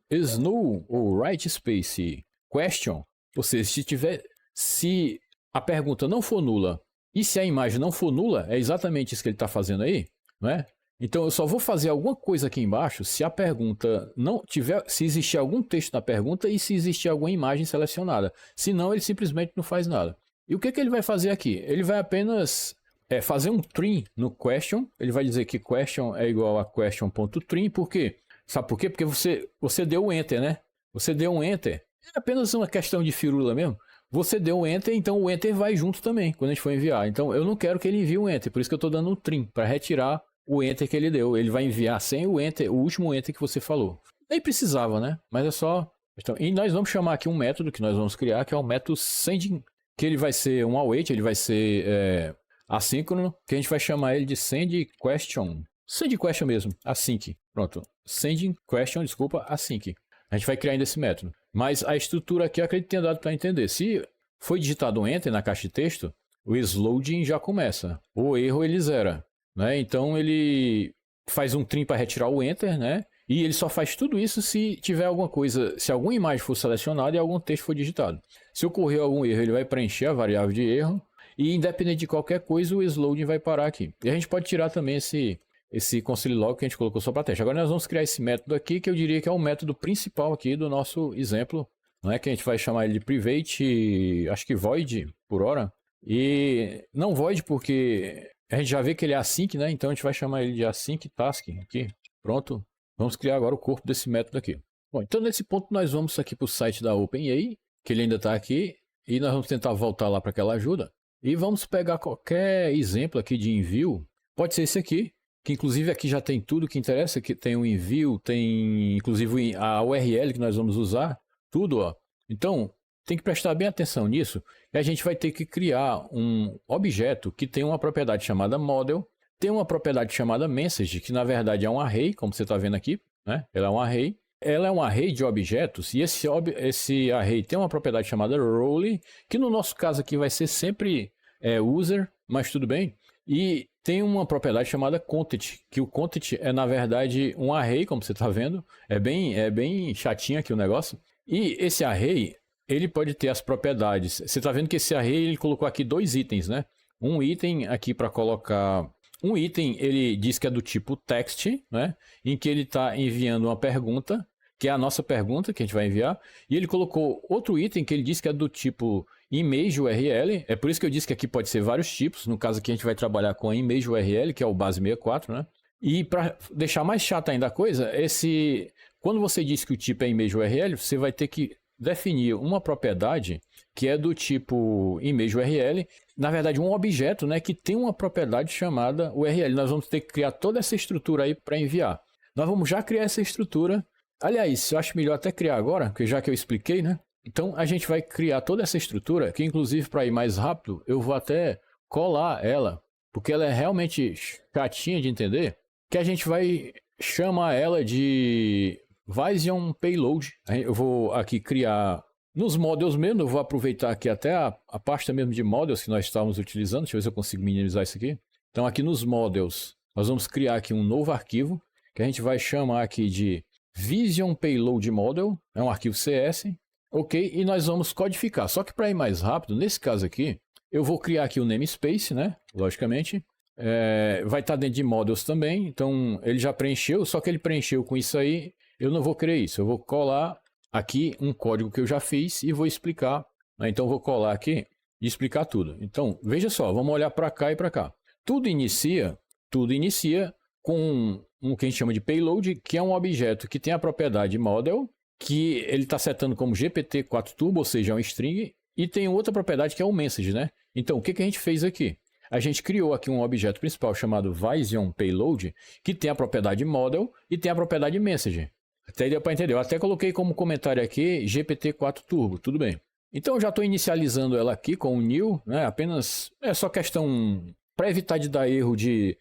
is null ou write space question, ou seja, se a pergunta não for nula e se a imagem não for nula, é exatamente isso que ele está fazendo aí, não é? Então eu só vou fazer alguma coisa aqui embaixo se a pergunta não tiver, se existir algum texto na pergunta e se existir alguma imagem selecionada. Senão ele simplesmente não faz nada. E o que ele vai fazer aqui? Ele vai apenas fazer um trim no question. Ele vai dizer que question é igual a question.trim. Por quê? Sabe por quê? Porque você deu o enter, né? Você deu um enter. É apenas uma questão de firula mesmo. Você deu um enter, então o enter vai junto também quando a gente for enviar. Então eu não quero que ele envie um enter, por isso que eu estou dando um trim para retirar o enter que ele deu. Ele vai enviar sem o enter, o último enter que você falou. Nem precisava, né? Mas é só... Então, e nós vamos chamar aqui um método que nós vamos criar, que é o método sending, que ele vai ser um await, ele vai ser assíncrono, que a gente vai chamar ele de send question. Send question mesmo, async. Pronto. Sending question, desculpa, async. A gente vai criar ainda esse método. Mas a estrutura aqui eu acredito que tenha dado para entender. Se foi digitado um enter na caixa de texto, o exLoading já começa. O erro ele zera. Né? Então ele faz um trim para retirar o enter, né? E ele só faz tudo isso se tiver alguma coisa, se alguma imagem for selecionada e algum texto for digitado. Se ocorrer algum erro, ele vai preencher a variável de erro e independente de qualquer coisa, o exLoading vai parar aqui. E a gente pode tirar também esse console log que a gente colocou só para teste. Agora nós vamos criar esse método aqui, que eu diria que é o método principal aqui do nosso exemplo, não é que a gente vai chamar ele de private, acho que void por hora. E não void porque a gente já vê que ele é async, né? Então a gente vai chamar ele de async task aqui. Pronto. Vamos criar agora o corpo desse método aqui. Bom, então nesse ponto nós vamos aqui para o site da OpenAI, que ele ainda está aqui, e nós vamos tentar voltar lá para aquela ajuda. E vamos pegar qualquer exemplo aqui de envio. Pode ser esse aqui, que inclusive aqui já tem tudo que interessa, que tem o envio, tem inclusive a URL que nós vamos usar, tudo, ó. Então, tem que prestar bem atenção nisso, e a gente vai ter que criar um objeto que tem uma propriedade chamada model, tem uma propriedade chamada message, que na verdade é um array, como você está vendo aqui, né? Ela é um array. Ela é um array de objetos, e esse array tem uma propriedade chamada role, que no nosso caso aqui vai ser sempre user, mas tudo bem. E tem uma propriedade chamada content, que o content é na verdade um array, como você está vendo. É bem chatinho aqui o negócio. E esse array, ele pode ter as propriedades. Você está vendo que esse array, ele colocou aqui 2 itens, né? Um item aqui para colocar... Um item, ele diz que é do tipo text, né? Em que ele está enviando uma pergunta, que é a nossa pergunta que a gente vai enviar. E ele colocou outro item que ele diz que é do tipo image URL. É por isso que eu disse que aqui pode ser vários tipos. No caso aqui a gente vai trabalhar com a image URL, que é o base 64, né? E para deixar mais chata ainda a coisa, quando você diz que o tipo é image URL, você vai ter que definir uma propriedade que é do tipo image URL, na verdade um objeto, né, que tem uma propriedade chamada URL. Nós vamos ter que criar toda essa estrutura aí para enviar. Nós vamos já criar essa estrutura. Aliás, eu acho melhor até criar agora, porque já que eu expliquei, né? Então a gente vai criar toda essa estrutura, que inclusive para ir mais rápido, eu vou até colar ela, porque ela é realmente chatinha de entender, que a gente vai chamar ela de Vision Payload. Eu vou aqui criar nos models mesmo, eu vou aproveitar aqui até a pasta mesmo de models que nós estávamos utilizando. Deixa eu ver se eu consigo minimizar isso aqui. Então aqui nos models, nós vamos criar aqui um novo arquivo, que a gente vai chamar aqui de Vision Payload Model, é um arquivo CS, ok? E nós vamos codificar. Só que para ir mais rápido, nesse caso aqui, eu vou criar aqui o namespace, né? Logicamente. Vai estar dentro de models também, então ele já preencheu, só que ele preencheu com isso aí. Eu não vou querer isso, eu vou colar aqui um código que eu já fiz e vou explicar, né? Então eu vou colar aqui e explicar tudo. Então, veja só, vamos olhar para cá e para cá. Tudo inicia com um que a gente chama de payload, que é um objeto que tem a propriedade model, que ele está setando como GPT-4 Turbo, ou seja, é um string, e tem outra propriedade que é o message, né? Então, o que a gente fez aqui? a gente criou aqui um objeto principal chamado Vision Payload, que tem a propriedade Model e tem a propriedade Message. Até deu para entender. Eu até coloquei como comentário aqui GPT-4 Turbo, tudo bem. Então eu já estou inicializando ela aqui com o new, né? Apenas é só questão para evitar de dar erro de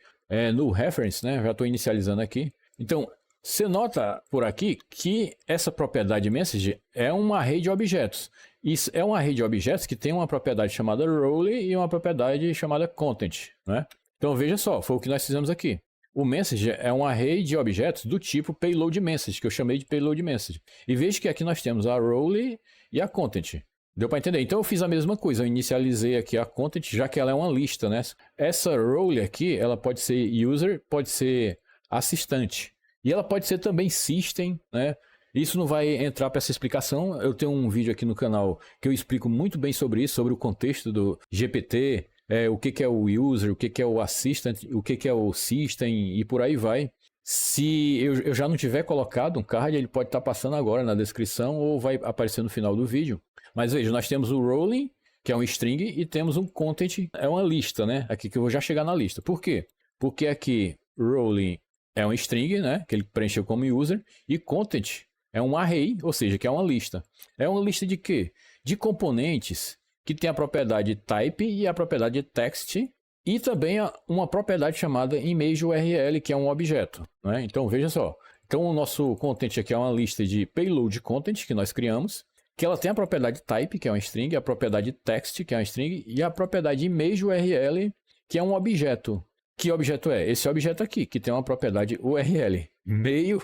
null reference, né? Já estou inicializando aqui. Então você nota por aqui que essa propriedade message é uma array de objetos. Isso é uma array de objetos que tem uma propriedade chamada role e uma propriedade chamada content, né? Então veja só, foi o que nós fizemos aqui. O message é um array de objetos do tipo payload message, que eu chamei de payload message. E veja que aqui nós temos a role e a content. Deu para entender? Então eu fiz a mesma coisa, eu inicializei aqui a content, já que ela é uma lista, né? Essa role aqui, ela pode ser user, pode ser assistente. E ela pode ser também system, né? Isso não vai entrar para essa explicação. Eu tenho um vídeo aqui no canal que eu explico muito bem sobre isso, sobre o contexto do GPT, o que é o user, o que é o assistant, o que é o system e por aí vai. Se eu já não tiver colocado um card, ele pode estar passando agora na descrição ou vai aparecer no final do vídeo. Mas veja, nós temos o rolling, que é um string, e temos um content, é uma lista, né? Aqui que eu vou já chegar na lista. Por quê? Porque aqui rolling é um string, né? Que ele preencheu como user, e content é um array, ou seja, que é uma lista. É uma lista de quê? De componentes que tem a propriedade type e a propriedade text, e também uma propriedade chamada ImageURL, que é um objeto, né? Então veja só. Então o nosso content aqui é uma lista de payload content que nós criamos, que ela tem a propriedade type, que é uma string, a propriedade text, que é uma string, e a propriedade ImageURL, que é um objeto. Que objeto é? Esse objeto aqui, que tem uma propriedade URL. Meio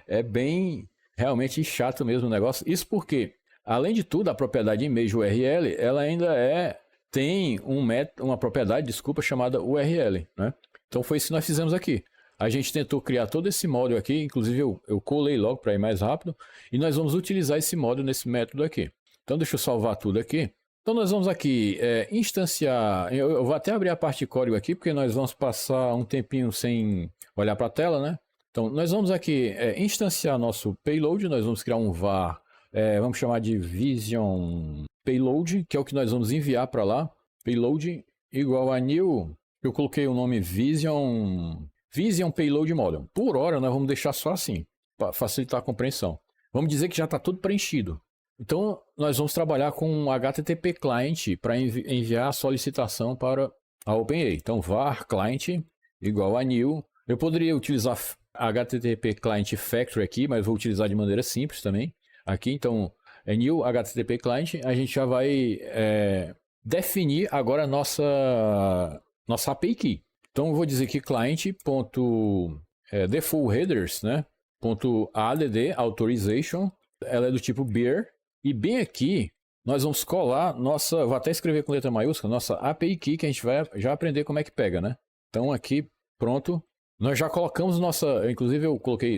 é bem realmente chato mesmo o negócio. Isso porque, além de tudo, a propriedade ImageURL, ela ainda tem uma propriedade, chamada URL, né? Então foi isso que nós fizemos aqui. A gente tentou criar todo esse módulo aqui, inclusive eu colei logo para ir mais rápido, e nós vamos utilizar esse módulo nesse método aqui. Então deixa eu salvar tudo aqui. Então nós vamos aqui instanciar, eu vou até abrir a parte de código aqui, porque nós vamos passar um tempinho sem olhar para a tela, né? Então nós vamos aqui instanciar nosso payload, nós vamos criar um var, vamos chamar de vision payload, que é o que nós vamos enviar para lá. Payload igual a new, eu coloquei o nome Vision Payload Model. Por hora nós vamos deixar só assim, para facilitar a compreensão. Vamos dizer que já está tudo preenchido. Então, nós vamos trabalhar com um HTTP Client para enviar a solicitação para a OpenAI. Então, var client igual a new. Eu poderia utilizar HTTP Client Factory aqui, mas vou utilizar de maneira simples também. Aqui, então, é new HTTP Client. A gente já vai definir agora a nossa API Key. Então, eu vou dizer que client.default headers, né? .add authorization, ela é do tipo beer. E bem aqui, nós vamos colar vou até escrever com letra maiúscula, nossa API Key, que a gente vai já aprender como é que pega, né? Então aqui, pronto. Nós já colocamos inclusive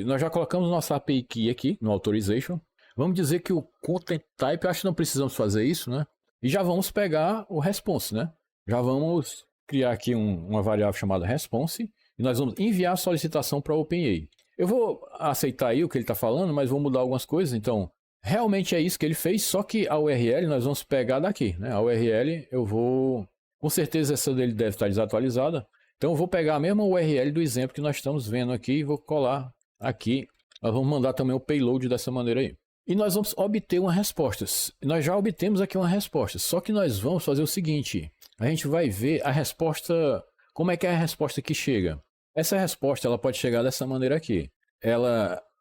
nós já colocamos nossa API Key aqui no Authorization. Vamos dizer que o Content Type, acho que não precisamos fazer isso, né? E já vamos pegar o Response, né? Já vamos criar aqui uma variável chamada Response, e nós vamos enviar a solicitação para a OpenAI. Eu vou aceitar aí o que ele está falando, mas vou mudar algumas coisas, então... Realmente é isso que ele fez, só que a URL nós vamos pegar daqui, né? A URL com certeza essa dele deve estar desatualizada. Então eu vou pegar a mesma URL do exemplo que nós estamos vendo aqui e vou colar aqui. Nós vamos mandar também o payload dessa maneira aí. E nós vamos obter uma resposta. Nós já obtemos aqui uma resposta, só que nós vamos fazer o seguinte. A gente vai ver a resposta, como é que é a resposta que chega. Essa resposta ela pode chegar dessa maneira aqui.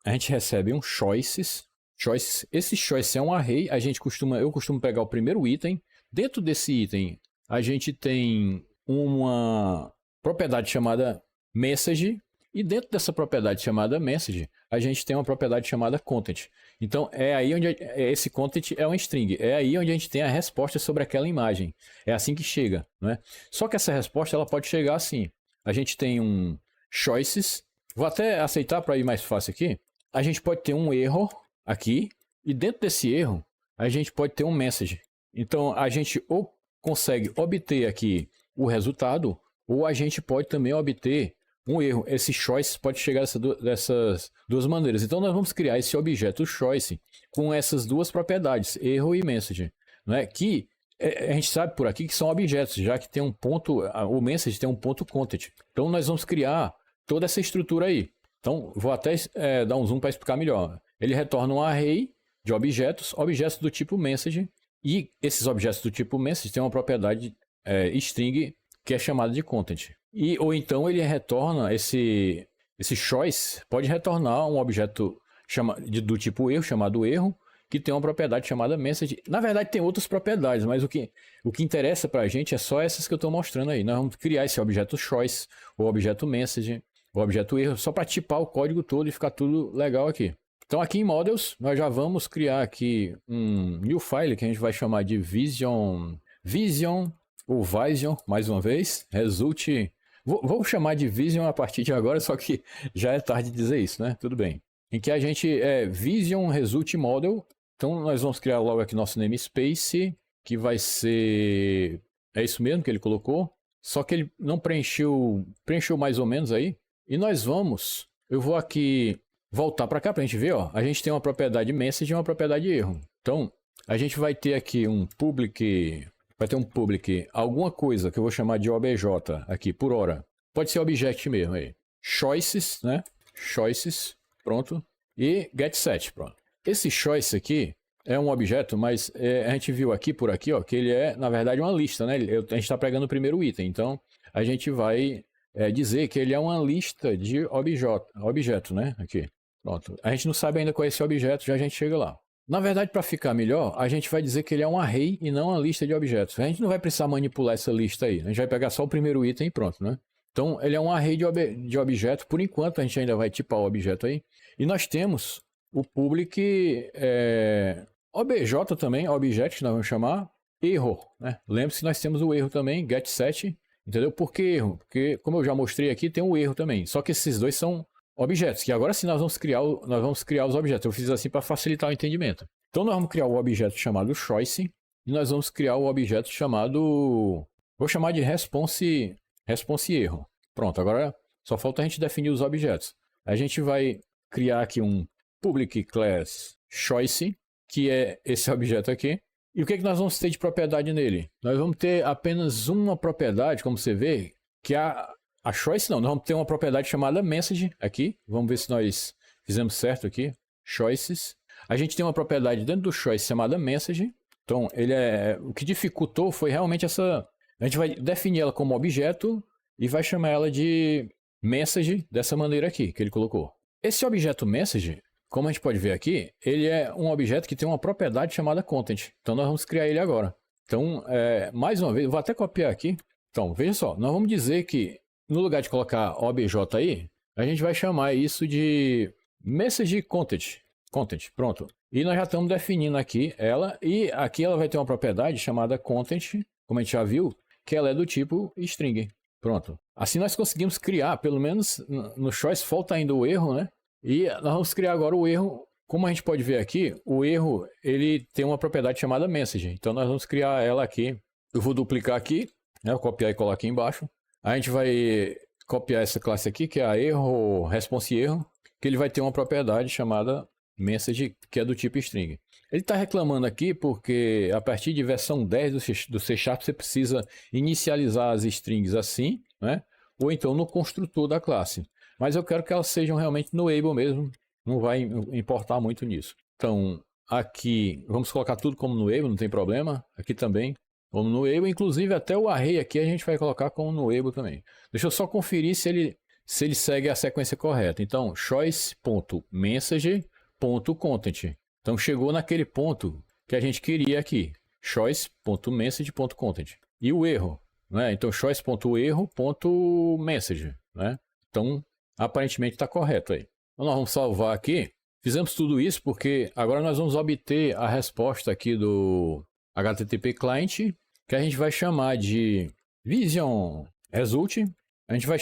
A gente recebe um choices. Esse choice é um array, eu costumo pegar o primeiro item. Dentro desse item, a gente tem uma propriedade chamada message, e dentro dessa propriedade chamada message, a gente tem uma propriedade chamada content. Então, é aí onde esse content é um string, é aí onde a gente tem a resposta sobre aquela imagem. É assim que chega, né? Só que essa resposta ela pode chegar assim. A gente tem um choices, vou até aceitar para ir mais fácil aqui. A gente pode ter um erro aqui, e dentro desse erro, a gente pode ter um message. Então, a gente ou consegue obter aqui o resultado, ou a gente pode também obter um erro. Esse choice pode chegar dessas duas maneiras. Então, nós vamos criar esse objeto choice com essas duas propriedades, erro e message, né? Que A gente sabe por aqui que são objetos, já que tem um ponto, o message tem um ponto content. Então nós vamos criar toda essa estrutura aí. Então vou até dar um zoom para explicar melhor. Ele retorna um array de objetos, objetos do tipo message, e esses objetos do tipo message têm uma propriedade string que é chamada de content. Ou então ele retorna esse choice, pode retornar um objeto do tipo erro, chamado erro, que tem uma propriedade chamada message. Na verdade tem outras propriedades, mas o que interessa para a gente é só essas que eu estou mostrando aí. Nós vamos criar esse objeto choice, o objeto message, o objeto erro, só para tipar o código todo e ficar tudo legal aqui. Então aqui em Models, nós já vamos criar aqui um new file que a gente vai chamar de Vision ou Vision, mais uma vez, result. Vou chamar de Vision a partir de agora, só que já é tarde de dizer isso, né? Tudo bem. Em que a gente Vision Result Model. Então nós vamos criar logo aqui nosso namespace, que vai ser... É isso mesmo que ele colocou. Só que ele não preencheu mais ou menos aí. E nós vamos... Eu vou aqui voltar para cá para a gente ver, ó. A gente tem uma propriedade message e uma propriedade erro. Então a gente vai ter aqui um public... Vai ter um public, alguma coisa que eu vou chamar de obj aqui, por hora. Pode ser object mesmo aí. Choices, né? Choices, pronto. E getSet, pronto. Esse choice aqui é um objeto, mas a gente viu aqui, por aqui, ó, que ele é, na verdade, uma lista, né? A gente está pegando o primeiro item, então a gente vai dizer que ele é uma lista de objeto, né? Aqui, pronto. A gente não sabe ainda qual é esse objeto, já a gente chega lá. Na verdade, para ficar melhor, a gente vai dizer que ele é um array e não uma lista de objetos. A gente não vai precisar manipular essa lista aí. A gente vai pegar só o primeiro item e pronto, né? Então, ele é um array de objetos. Por enquanto, a gente ainda vai tipar o objeto aí. E nós temos o public obj também, object, que nós vamos chamar, erro, né? Lembre-se que nós temos o erro também, getSet, entendeu? Por que erro? Porque, como eu já mostrei aqui, tem o erro também. Só que esses dois são objetos, que agora sim nós vamos criar os objetos. Eu fiz assim para facilitar o entendimento. Então nós vamos criar o objeto chamado choice e nós vamos criar o objeto chamado, vou chamar de response erro. Pronto, agora só falta a gente definir os objetos. A gente vai criar aqui um public class choice, que é esse objeto aqui. E o que nós vamos ter de propriedade nele? Nós vamos ter apenas uma propriedade, como você vê, que é a choice não, nós vamos ter uma propriedade chamada message aqui. Vamos ver se nós fizemos certo aqui. Choices. A gente tem uma propriedade dentro do choice chamada message. Então, o que dificultou foi realmente essa... A gente vai definir ela como objeto e vai chamar ela de message dessa maneira aqui, que ele colocou. Esse objeto message, como a gente pode ver aqui, ele é um objeto que tem uma propriedade chamada content. Então, nós vamos criar ele agora. Então, mais uma vez, eu vou até copiar aqui. Então, veja só, nós vamos dizer que no lugar de colocar obj aí, a gente vai chamar isso de message content. Pronto. E nós já estamos definindo aqui ela, e aqui ela vai ter uma propriedade chamada content, como a gente já viu, que ela é do tipo string. Pronto. Assim nós conseguimos criar, pelo menos no choice falta ainda o erro, né? E nós vamos criar agora o erro. Como a gente pode ver aqui, o erro ele tem uma propriedade chamada message. Então nós vamos criar ela aqui. Eu vou duplicar aqui, né? Vou copiar e colar aqui embaixo. A gente vai copiar essa classe aqui, que é a erro, response erro, que ele vai ter uma propriedade chamada message, que é do tipo string. Ele está reclamando aqui porque a partir de versão 10 do C# você precisa inicializar as strings assim, né? Ou então no construtor da classe. Mas eu quero que elas sejam realmente no able mesmo, não vai importar muito nisso. Então, aqui, vamos colocar tudo como no able, não tem problema. Aqui também, como no able, inclusive até o array aqui a gente vai colocar como no able também. Deixa eu só conferir se ele segue a sequência correta. Então, choice.message.content. Então, chegou naquele ponto que a gente queria aqui. choice.message.content. E o erro, né? Então, choice.erro.message, né? Então, aparentemente está correto aí. Então, nós vamos salvar aqui. Fizemos tudo isso porque agora nós vamos obter a resposta aqui do HTTP Client, que a gente vai chamar de Vision Result. A gente vai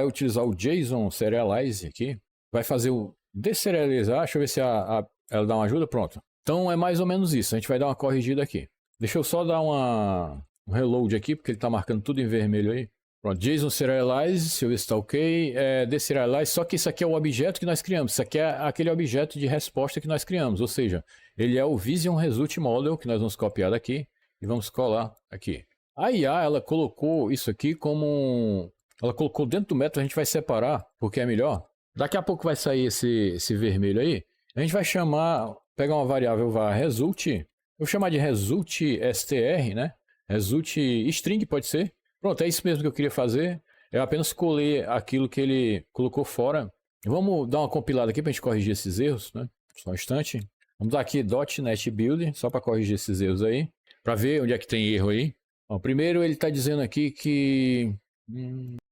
utilizar o JSON Serialize aqui, vai fazer o deserializar, deixa eu ver se ela dá uma ajuda, pronto. Então é mais ou menos isso, a gente vai dar uma corrigida aqui. Deixa eu só dar um reload aqui, porque ele está marcando tudo em vermelho aí. Pronto, JSON Serialize, se eu ver se está ok, deserialize, só que isso aqui é o objeto que nós criamos, isso aqui é aquele objeto de resposta que nós criamos, ou seja, ele é o Vision Result Model, que nós vamos copiar daqui, e vamos colar aqui. A IA, ela colocou isso aqui como... Ela colocou dentro do método, a gente vai separar, porque é melhor. Daqui a pouco vai sair esse vermelho aí. A gente vai chamar, pegar uma variável var result, eu vou chamar de result str, né? Result string pode ser. Pronto, é isso mesmo que eu queria fazer. É apenas colher aquilo que ele colocou fora. Vamos dar uma compilada aqui para a gente corrigir esses erros, né? Só um instante. Vamos dar aqui .NET Build, só para corrigir esses erros aí, para ver onde é que tem erro aí. Ó, primeiro ele está dizendo aqui que...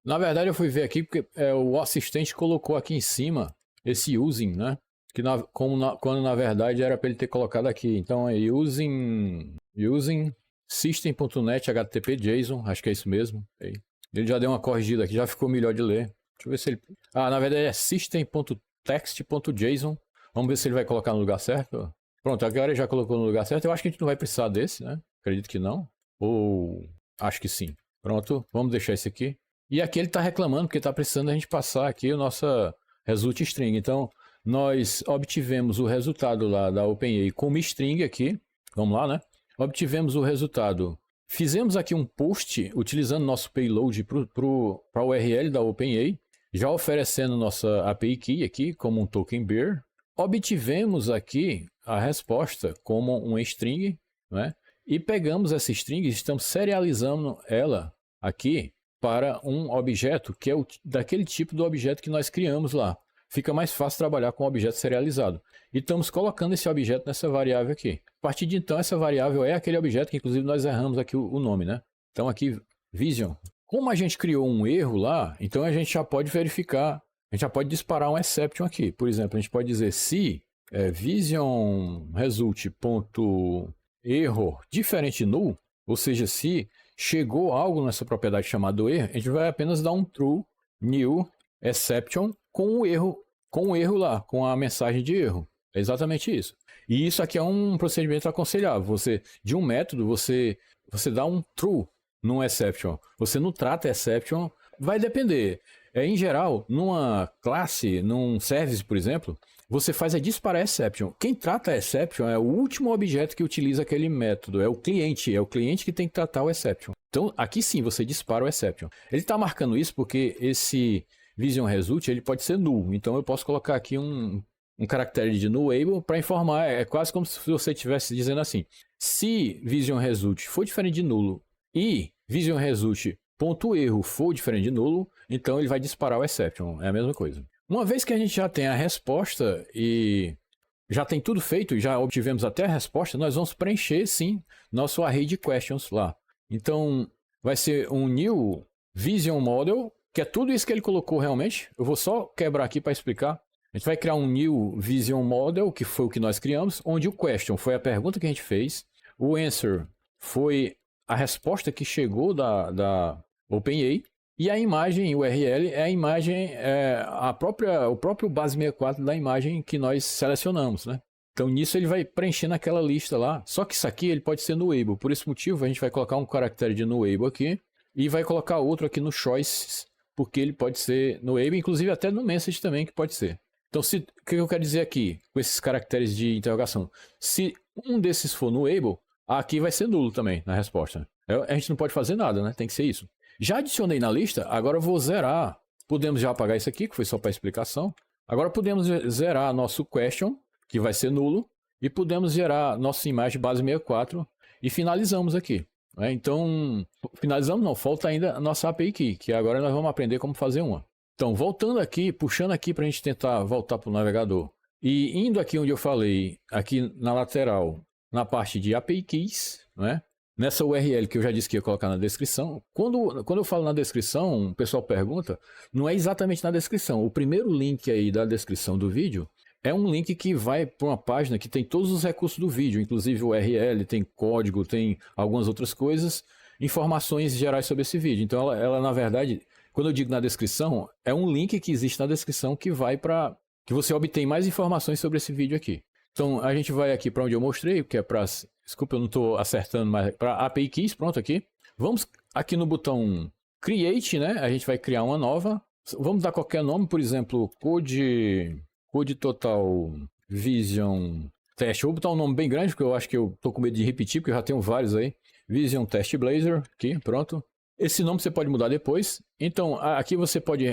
na verdade eu fui ver aqui porque o assistente colocou aqui em cima esse using, né? Que quando na verdade era para ele ter colocado aqui. Então é using system.net http JSON, acho que é isso mesmo. Ele já deu uma corrigida aqui, já ficou melhor de ler. Deixa eu ver se ele... na verdade é system.text.json. Vamos ver se ele vai colocar no lugar certo. Pronto, agora ele já colocou no lugar certo. Eu acho que a gente não vai precisar desse, né? Acredito que não. Ou acho que sim. Pronto, vamos deixar esse aqui. E aqui ele está reclamando porque está precisando a gente passar aqui o nosso result string. Então, nós obtivemos o resultado lá da OpenAI como string aqui. Vamos lá, né? Obtivemos o resultado. Fizemos aqui um post utilizando nosso payload para a URL da OpenAI, já oferecendo nossa API Key aqui como um token bear. Obtivemos aqui a resposta como um string, né? E pegamos essa string e estamos serializando ela aqui para um objeto que é daquele tipo do objeto que nós criamos lá. Fica mais fácil trabalhar com um objeto serializado. E estamos colocando esse objeto nessa variável aqui. A partir de então, essa variável é aquele objeto que inclusive nós erramos aqui o nome, né? Então aqui, vision. Como a gente criou um erro lá, então a gente já pode verificar, a gente já pode disparar um exception aqui. Por exemplo, a gente pode dizer se vision result.error diferente de null, ou seja, se chegou algo nessa propriedade chamada erro, a gente vai apenas dar um true new exception com o erro lá, com a mensagem de erro. É exatamente isso. E isso aqui é um procedimento aconselhável. De um método, você dá um true num exception. Você não trata exception, vai depender. Em geral, numa classe, num service, por exemplo, você faz a disparar exception. Quem trata exception é o último objeto que utiliza aquele método. É o cliente que tem que tratar o exception. Então, aqui sim, você dispara o exception. Ele está marcando isso porque esse vision result ele pode ser null. Então, eu posso colocar aqui um caractere de nullable para informar. É quase como se você estivesse dizendo assim. Se vision result for diferente de nulo e vision result.erro for diferente de nulo, então ele vai disparar o exception. É a mesma coisa. Uma vez que a gente já tem a resposta e já tem tudo feito, já obtivemos até a resposta, nós vamos preencher, sim, nosso array de questions lá. Então, vai ser um new vision model, que é tudo isso que ele colocou realmente. Eu vou só quebrar aqui para explicar. A gente vai criar um new vision model, que foi o que nós criamos, onde o question foi a pergunta que a gente fez, o answer foi a resposta que chegou da OpenAI, e a imagem URL é a imagem, o próprio base 64 da imagem que nós selecionamos, né? Então nisso ele vai preenchendo aquela lista lá, só que isso aqui ele pode ser nullable, por esse motivo a gente vai colocar um caractere de nullable aqui, e vai colocar outro aqui no choices, porque ele pode ser nullable, inclusive até no message também que pode ser. Então o que eu quero dizer aqui, com esses caracteres de interrogação? Se um desses for nullable, aqui vai ser nulo também na resposta. A gente não pode fazer nada, né? Tem que ser isso. Já adicionei na lista, agora eu vou zerar. Podemos já apagar isso aqui, que foi só para explicação. Agora podemos zerar nosso question, que vai ser nulo, e podemos gerar nossa imagem base 64 e finalizamos aqui. Então, finalizamos não, falta ainda a nossa API Key, que agora nós vamos aprender como fazer uma. Então, voltando aqui, puxando aqui para a gente tentar voltar para o navegador, e indo aqui onde eu falei, aqui na lateral, na parte de API Keys, né? Nessa URL que eu já disse que ia colocar na descrição, quando eu falo na descrição, o pessoal pergunta, não é exatamente na descrição. O primeiro link aí da descrição do vídeo é um link que vai para uma página que tem todos os recursos do vídeo, inclusive o URL, tem código, tem algumas outras coisas, informações gerais sobre esse vídeo. Então ela na verdade, quando eu digo na descrição, é um link que existe na descrição que vai para que você obtém mais informações sobre esse vídeo aqui. Então a gente vai aqui para onde eu mostrei, que é para... Desculpa, eu não estou acertando, mas para API Keys, pronto aqui. Vamos aqui no botão Create, né? A gente vai criar uma nova. Vamos dar qualquer nome, por exemplo, Code Total Vision Test. Eu vou botar um nome bem grande, porque eu acho que eu estou com medo de repetir, porque eu já tenho vários aí. Vision Test Blazor, aqui, pronto. Esse nome você pode mudar depois. Então, aqui você pode...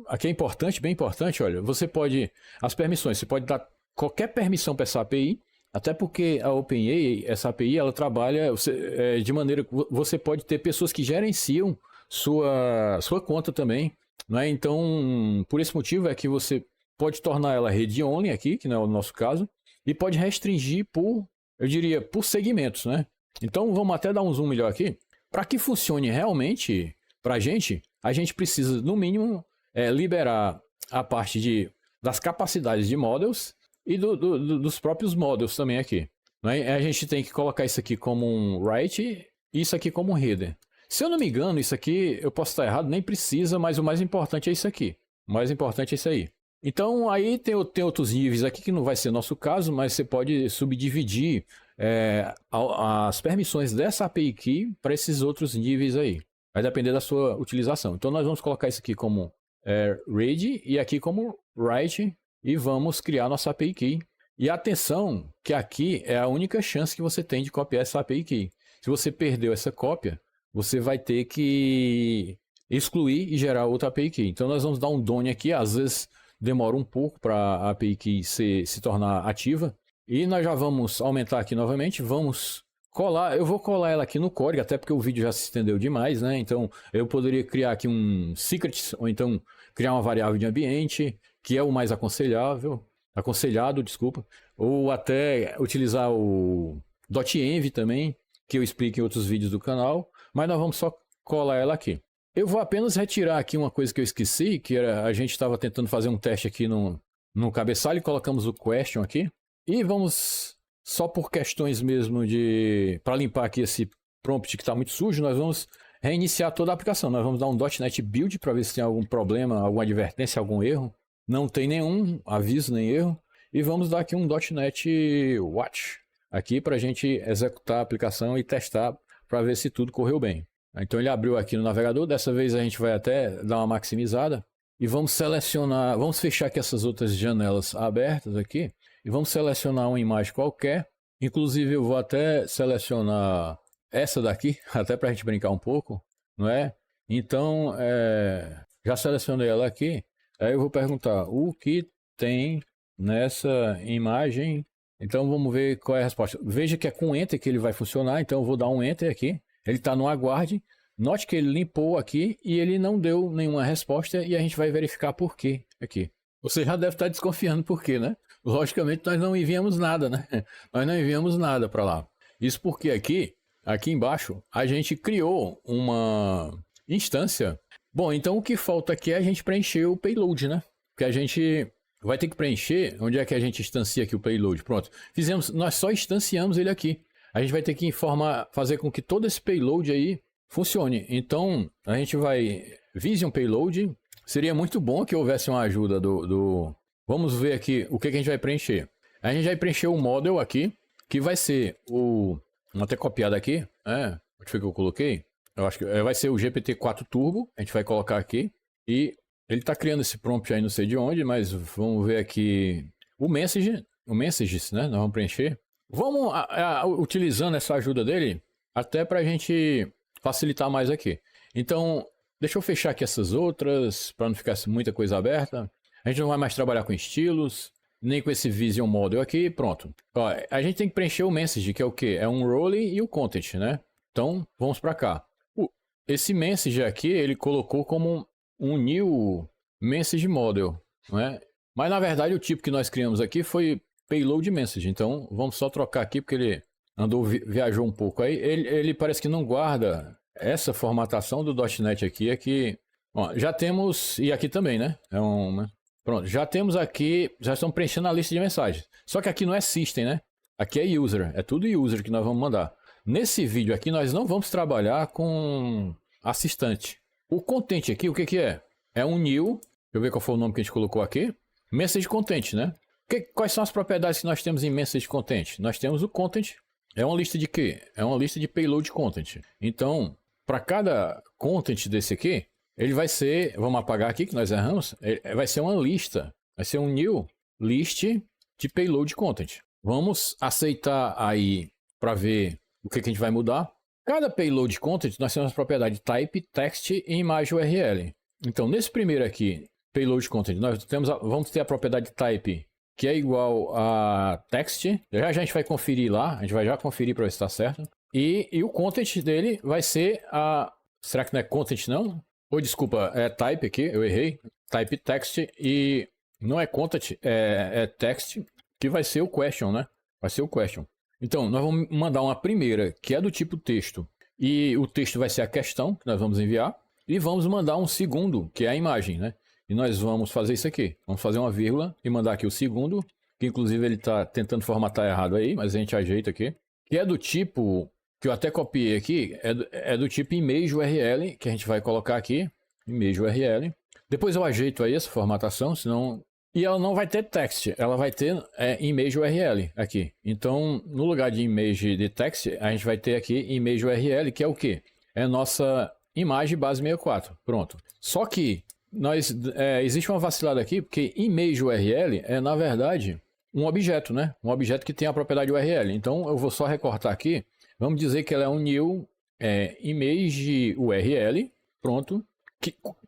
Aqui é importante, bem importante, olha. Você pode... As permissões, você pode dar qualquer permissão para essa API, até porque a OpenAI, essa API, ela trabalha de maneira... Você pode ter pessoas que gerenciam sua conta também, né? Então, por esse motivo é que você pode tornar ela read-only aqui, que não é o nosso caso, e pode restringir por, eu diria, por segmentos, né? Então, vamos até dar um zoom melhor aqui. Para que funcione realmente para a gente precisa, no mínimo, liberar a parte das capacidades de models e dos próprios models também aqui. Né? A gente tem que colocar isso aqui como um write e isso aqui como um header. Se eu não me engano, isso aqui, eu posso estar errado, nem precisa, mas o mais importante é isso aqui. O mais importante é isso aí. Então, aí tem outros níveis aqui, que não vai ser nosso caso, mas você pode subdividir as permissões dessa API Key para esses outros níveis aí. Vai depender da sua utilização. Então, nós vamos colocar isso aqui como read e aqui como write e vamos criar nossa API Key. E atenção, que aqui é a única chance que você tem de copiar essa API Key. Se você perdeu essa cópia, você vai ter que excluir e gerar outra API Key. Então, nós vamos dar um done aqui, às vezes demora um pouco para a API Key se tornar ativa. E nós já vamos aumentar aqui novamente, vamos colar, eu vou colar ela aqui no código, até porque o vídeo já se estendeu demais, né? Então eu poderia criar aqui um secret, ou então criar uma variável de ambiente, que é o mais aconselhado, desculpa, ou até utilizar o .env também, que eu explico em outros vídeos do canal, mas nós vamos só colar ela aqui. Eu vou apenas retirar aqui uma coisa que eu esqueci, que era, a gente estava tentando fazer um teste aqui no cabeçalho, colocamos o question aqui. E vamos, só por questões mesmo para limpar aqui esse prompt que está muito sujo, nós vamos reiniciar toda a aplicação. Nós vamos dar um .NET Build para ver se tem algum problema, alguma advertência, algum erro. Não tem nenhum aviso nem erro. E vamos dar aqui um .NET Watch aqui para a gente executar a aplicação e testar para ver se tudo correu bem. Então ele abriu aqui no navegador, dessa vez a gente vai até dar uma maximizada. E vamos selecionar, vamos fechar aqui essas outras janelas abertas aqui. E vamos selecionar uma imagem qualquer. Inclusive eu vou até selecionar essa daqui, até para a gente brincar um pouco, não é? Então, já selecionei ela aqui. Aí eu vou perguntar o que tem nessa imagem. Então vamos ver qual é a resposta. Veja que é com Enter que ele vai funcionar, então eu vou dar um Enter aqui. Ele está no aguarde. Note que ele limpou aqui e ele não deu nenhuma resposta e a gente vai verificar por quê aqui. Você já deve estar desconfiando por quê, né? Logicamente nós não enviamos nada, né? Nós não enviamos nada para lá. Isso porque aqui embaixo, a gente criou uma instância. Bom, então o que falta aqui é a gente preencher o payload, né? Que a gente vai ter que preencher. Onde é que a gente instancia aqui o payload? Pronto. Nós só instanciamos ele aqui. A gente vai ter que fazer com que todo esse payload aí funcione. Então, a gente vai Vision Payload. Seria muito bom que houvesse uma ajuda Vamos ver aqui o que a gente vai preencher. A gente vai preencher o model aqui, que vai ser Vou até copiar daqui. Onde foi que eu coloquei? Eu acho que vai ser o GPT-4 Turbo. A gente vai colocar aqui. E ele está criando esse prompt aí, não sei de onde, mas vamos ver aqui o messages, né? Nós vamos preencher. Vamos utilizando essa ajuda dele, até para a gente facilitar mais aqui. Então, deixa eu fechar aqui essas outras, para não ficar muita coisa aberta. A gente não vai mais trabalhar com estilos, nem com esse Vision Model aqui, pronto. Ó, a gente tem que preencher o message, que é o quê? É um role e o content, né? Então, vamos para cá. Esse message aqui, ele colocou como um new message model, né? Mas, na verdade, o tipo que nós criamos aqui foi payload message. Então, vamos só trocar aqui, porque ele viajou um pouco aí. Ele parece que não guarda essa formatação do .NET aqui. Ó, já temos, e aqui também, né? Pronto, já temos aqui, já estamos preenchendo a lista de mensagens. Só que aqui não é system, né? Aqui é user, é tudo user que nós vamos mandar. Nesse vídeo aqui, nós não vamos trabalhar com assistente. O content aqui, o que é? É um new, deixa eu ver qual foi o nome que a gente colocou aqui. Message content, né? Quais são as propriedades que nós temos em message content? Nós temos o content, é uma lista de quê? É uma lista de payload content. Então, para cada content desse aqui, ele vai ser, vamos apagar aqui que nós erramos, vai ser uma lista, vai ser um new list de payload content. Vamos aceitar aí para ver o que a gente vai mudar. Cada payload content, nós temos a propriedade type, text e imagem URL. Então, nesse primeiro aqui, payload content, nós vamos ter a propriedade type, que é igual a text. Já a gente vai conferir lá, a gente vai já conferir para ver se está certo. E o content dele vai ser a... Será que não é content não? Ou desculpa, é type aqui, eu errei. Type text e não é content, é text, que vai ser o question, né? Vai ser o question. Então, nós vamos mandar uma primeira, que é do tipo texto. E o texto vai ser a questão que nós vamos enviar. E vamos mandar um segundo, que é a imagem, né? E nós vamos fazer isso aqui. Vamos fazer uma vírgula e mandar aqui o segundo, que inclusive ele está tentando formatar errado aí, mas a gente ajeita aqui. Que é do tipo, que eu até copiei aqui, é do tipo image URL, que a gente vai colocar aqui. Image URL. Depois eu ajeito aí essa formatação, senão... E ela não vai ter text, ela vai ter image URL aqui. Então, no lugar de image de text, a gente vai ter aqui image URL, que é o quê? É a nossa imagem base 64. Pronto. Só que existe uma vacilada aqui, porque image URL é, na verdade, um objeto, né? Um objeto que tem a propriedade URL. Então, eu vou só recortar aqui. Vamos dizer que ela é um new image URL. Pronto.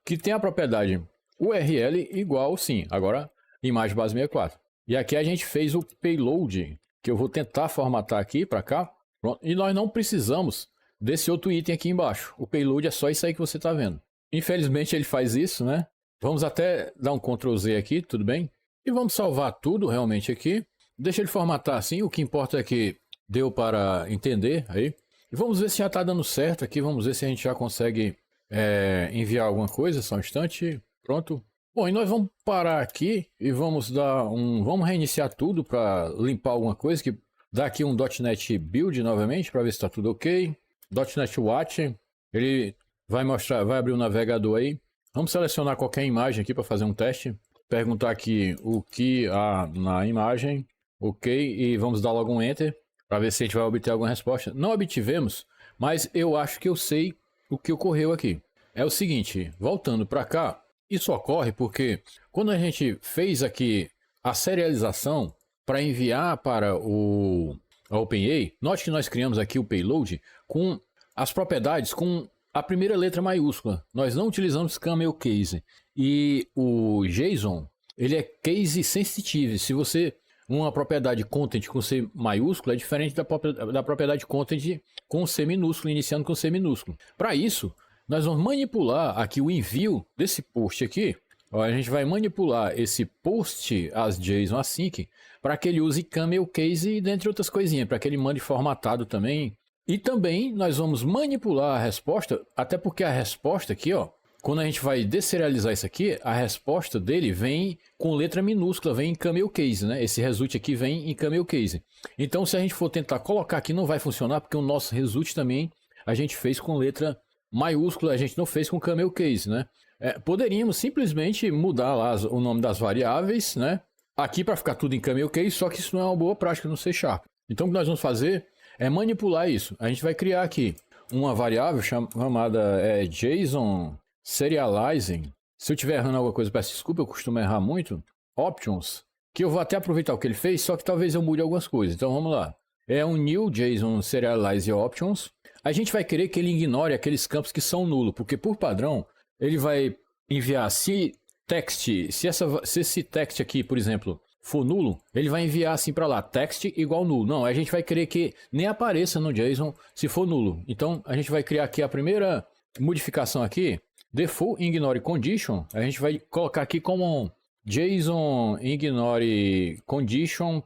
Que tem a propriedade URL igual, sim, agora imagem base 64. E aqui a gente fez o payload, que eu vou tentar formatar aqui para cá. Pronto. E nós não precisamos desse outro item aqui embaixo. O payload é só isso aí que você está vendo. Infelizmente ele faz isso, né? Vamos até dar um Ctrl Z aqui, tudo bem? E vamos salvar tudo realmente aqui. Deixa ele formatar assim, o que importa é que deu para entender aí. E vamos ver se já está dando certo aqui, vamos ver se a gente já consegue enviar alguma coisa, só um instante. Pronto. Bom, e nós vamos parar aqui e vamos vamos reiniciar tudo para limpar alguma coisa, que dá aqui um .NET Build novamente para ver se está tudo ok. .NET Watch, ele vai abrir o navegador aí. Vamos selecionar qualquer imagem aqui para fazer um teste. Perguntar aqui o que há na imagem. Ok, e vamos dar logo um Enter para ver se a gente vai obter alguma resposta. Não obtivemos, mas eu acho que eu sei o que ocorreu aqui. É o seguinte, voltando para cá, isso ocorre porque quando a gente fez aqui a serialização para enviar para a OpenAI, note que nós criamos aqui o payload com as propriedades com a primeira letra maiúscula. Nós não utilizamos camel case. E o JSON, ele é case sensitive. Se você... Uma propriedade content com C maiúsculo é diferente da propriedade content com C minúsculo, iniciando com C minúsculo. Para isso, nós vamos manipular aqui o envio desse post aqui. Ó, a gente vai manipular esse post as JSON async para que ele use camel case e dentre outras coisinhas, para que ele mande formatado também. E também nós vamos manipular a resposta, até porque a resposta aqui, ó, quando a gente vai deserializar isso aqui, a resposta dele vem com letra minúscula, vem em camel case, né? Esse result aqui vem em camel case. Então, se a gente for tentar colocar aqui, não vai funcionar, porque o nosso result também a gente fez com letra maiúscula, a gente não fez com camel case, né? Poderíamos simplesmente mudar lá o nome das variáveis, né? Aqui para ficar tudo em camel case, só que isso não é uma boa prática no C#. Então, o que nós vamos fazer é manipular isso. A gente vai criar aqui uma variável chamada JSON Serializing. Se eu estiver errando alguma coisa, peço desculpa, eu costumo errar muito. Options, que eu vou até aproveitar o que ele fez, só que talvez eu mude algumas coisas. Então vamos lá. É um new JSON Serialize Options. A gente vai querer que ele ignore aqueles campos que são nulo, porque por padrão ele vai enviar se esse text aqui, por exemplo, for nulo, ele vai enviar assim para lá, text igual nulo. Não, a gente vai querer que nem apareça no JSON se for nulo. Então a gente vai criar aqui a primeira modificação aqui. Default ignore condition, a gente vai colocar aqui como JSON ignore condition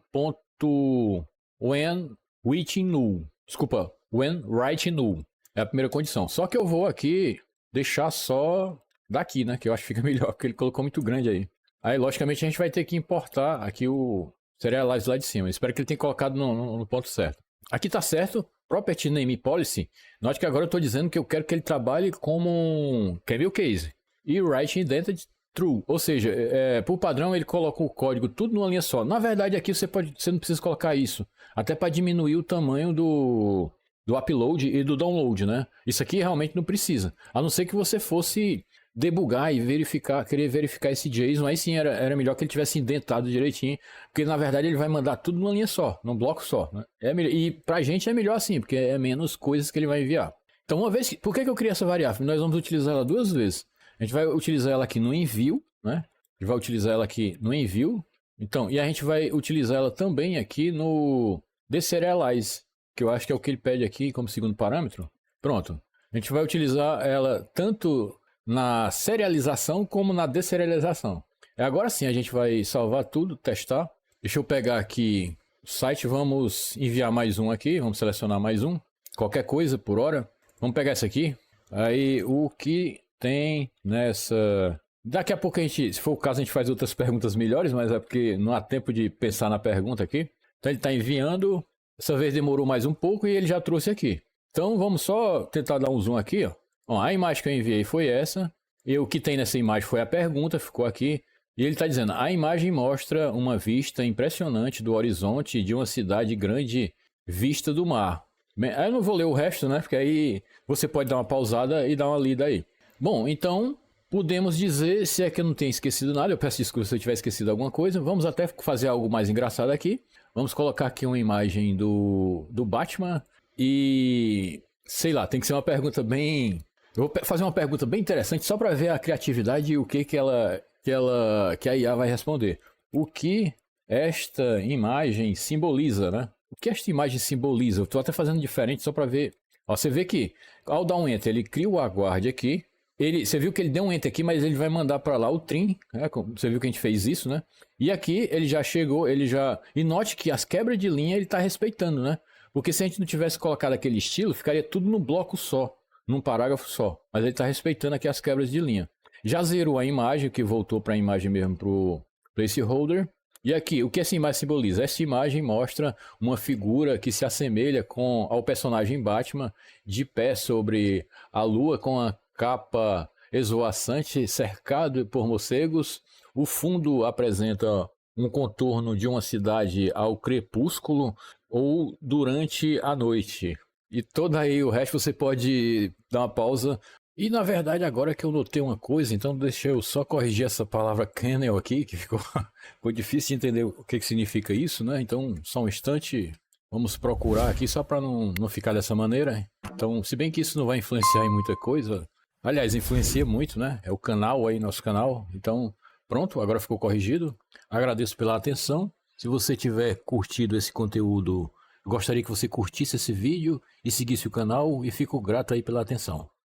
when writing null. Desculpa, when writing null. É a primeira condição. Só que eu vou aqui deixar só daqui, né? Que eu acho que fica melhor, porque ele colocou muito grande aí. Aí, logicamente, a gente vai ter que importar aqui o serialize lá de cima. Espero que ele tenha colocado no ponto certo. Aqui tá certo. Property Name Policy, note que agora eu estou dizendo que eu quero que ele trabalhe como um camel case. E Write Indented True, ou seja, por padrão ele coloca o código tudo numa linha só. Na verdade aqui você não precisa colocar isso, até para diminuir o tamanho do upload e do download, né? Isso aqui realmente não precisa, a não ser que você fosse debugar e verificar, querer verificar esse JSON, aí sim era melhor que ele tivesse indentado direitinho, porque na verdade ele vai mandar tudo numa linha só, num bloco só, né? E pra gente é melhor assim, porque é menos coisas que ele vai enviar. Então, uma vez que, por que eu criei essa variável? Nós vamos utilizar ela duas vezes. A gente vai utilizar ela aqui no envio, né? A gente vai utilizar ela aqui no envio. Então, e a gente vai utilizar ela também aqui no deserialize, que eu acho que é o que ele pede aqui como segundo parâmetro. Pronto. A gente vai utilizar ela tanto na serialização como na deserialização. Agora sim a gente vai salvar tudo, testar. Deixa eu pegar aqui o site, vamos enviar mais um aqui, vamos selecionar mais um. Qualquer coisa por hora. Vamos pegar essa aqui. Aí o que tem nessa... Daqui a pouco a gente, se for o caso, a gente faz outras perguntas melhores, mas é porque não há tempo de pensar na pergunta aqui. Então ele está enviando. Dessa vez demorou mais um pouco e ele já trouxe aqui. Então vamos só tentar dar um zoom aqui, ó. Ó, a imagem que eu enviei foi essa. E o que tem nessa imagem foi a pergunta, ficou aqui. E ele está dizendo, a imagem mostra uma vista impressionante do horizonte de uma cidade grande vista do mar. Bem, eu não vou ler o resto, né? Porque aí você pode dar uma pausada e dar uma lida aí. Bom, então podemos dizer, se é que eu não tenho esquecido nada, eu peço desculpa se eu tiver esquecido alguma coisa. Vamos até fazer algo mais engraçado aqui. Vamos colocar aqui uma imagem do Batman e... sei lá, tem que ser uma pergunta bem... Eu vou fazer uma pergunta bem interessante só para ver a criatividade e o que a IA vai responder. O que esta imagem simboliza, né? O que esta imagem simboliza? Eu estou até fazendo diferente só para ver. Ó, você vê que ao dar um enter, ele cria o aguarde aqui. Você viu que ele deu um enter aqui, mas ele vai mandar para lá o trim. Né? Você viu que a gente fez isso, né? E aqui ele já chegou, ele já... E note que as quebras de linha ele está respeitando, né? Porque se a gente não tivesse colocado aquele estilo, ficaria tudo num bloco só, num parágrafo só. Mas ele está respeitando aqui as quebras de linha. Já zerou a imagem, que voltou para a imagem mesmo para o placeholder. E aqui, o que essa imagem simboliza? Essa imagem mostra uma figura que se assemelha ao personagem Batman, de pé sobre a lua, com a capa esvoaçante, cercado por morcegos. O fundo apresenta um contorno de uma cidade ao crepúsculo ou durante a noite. E todo aí o resto você pode dar uma pausa. E na verdade agora que eu notei uma coisa, então deixa eu só corrigir essa palavra kernel aqui, que ficou difícil de entender o que significa isso, né? Então só um instante, vamos procurar aqui só para não ficar dessa maneira. Então, se bem que isso não vai influenciar em muita coisa, aliás, influencia muito, né? É o canal aí, nosso canal. Então, pronto, agora ficou corrigido. Agradeço pela atenção. Se você tiver curtido esse conteúdo, gostaria que você curtisse esse vídeo e seguisse o canal e fico grato aí pela atenção.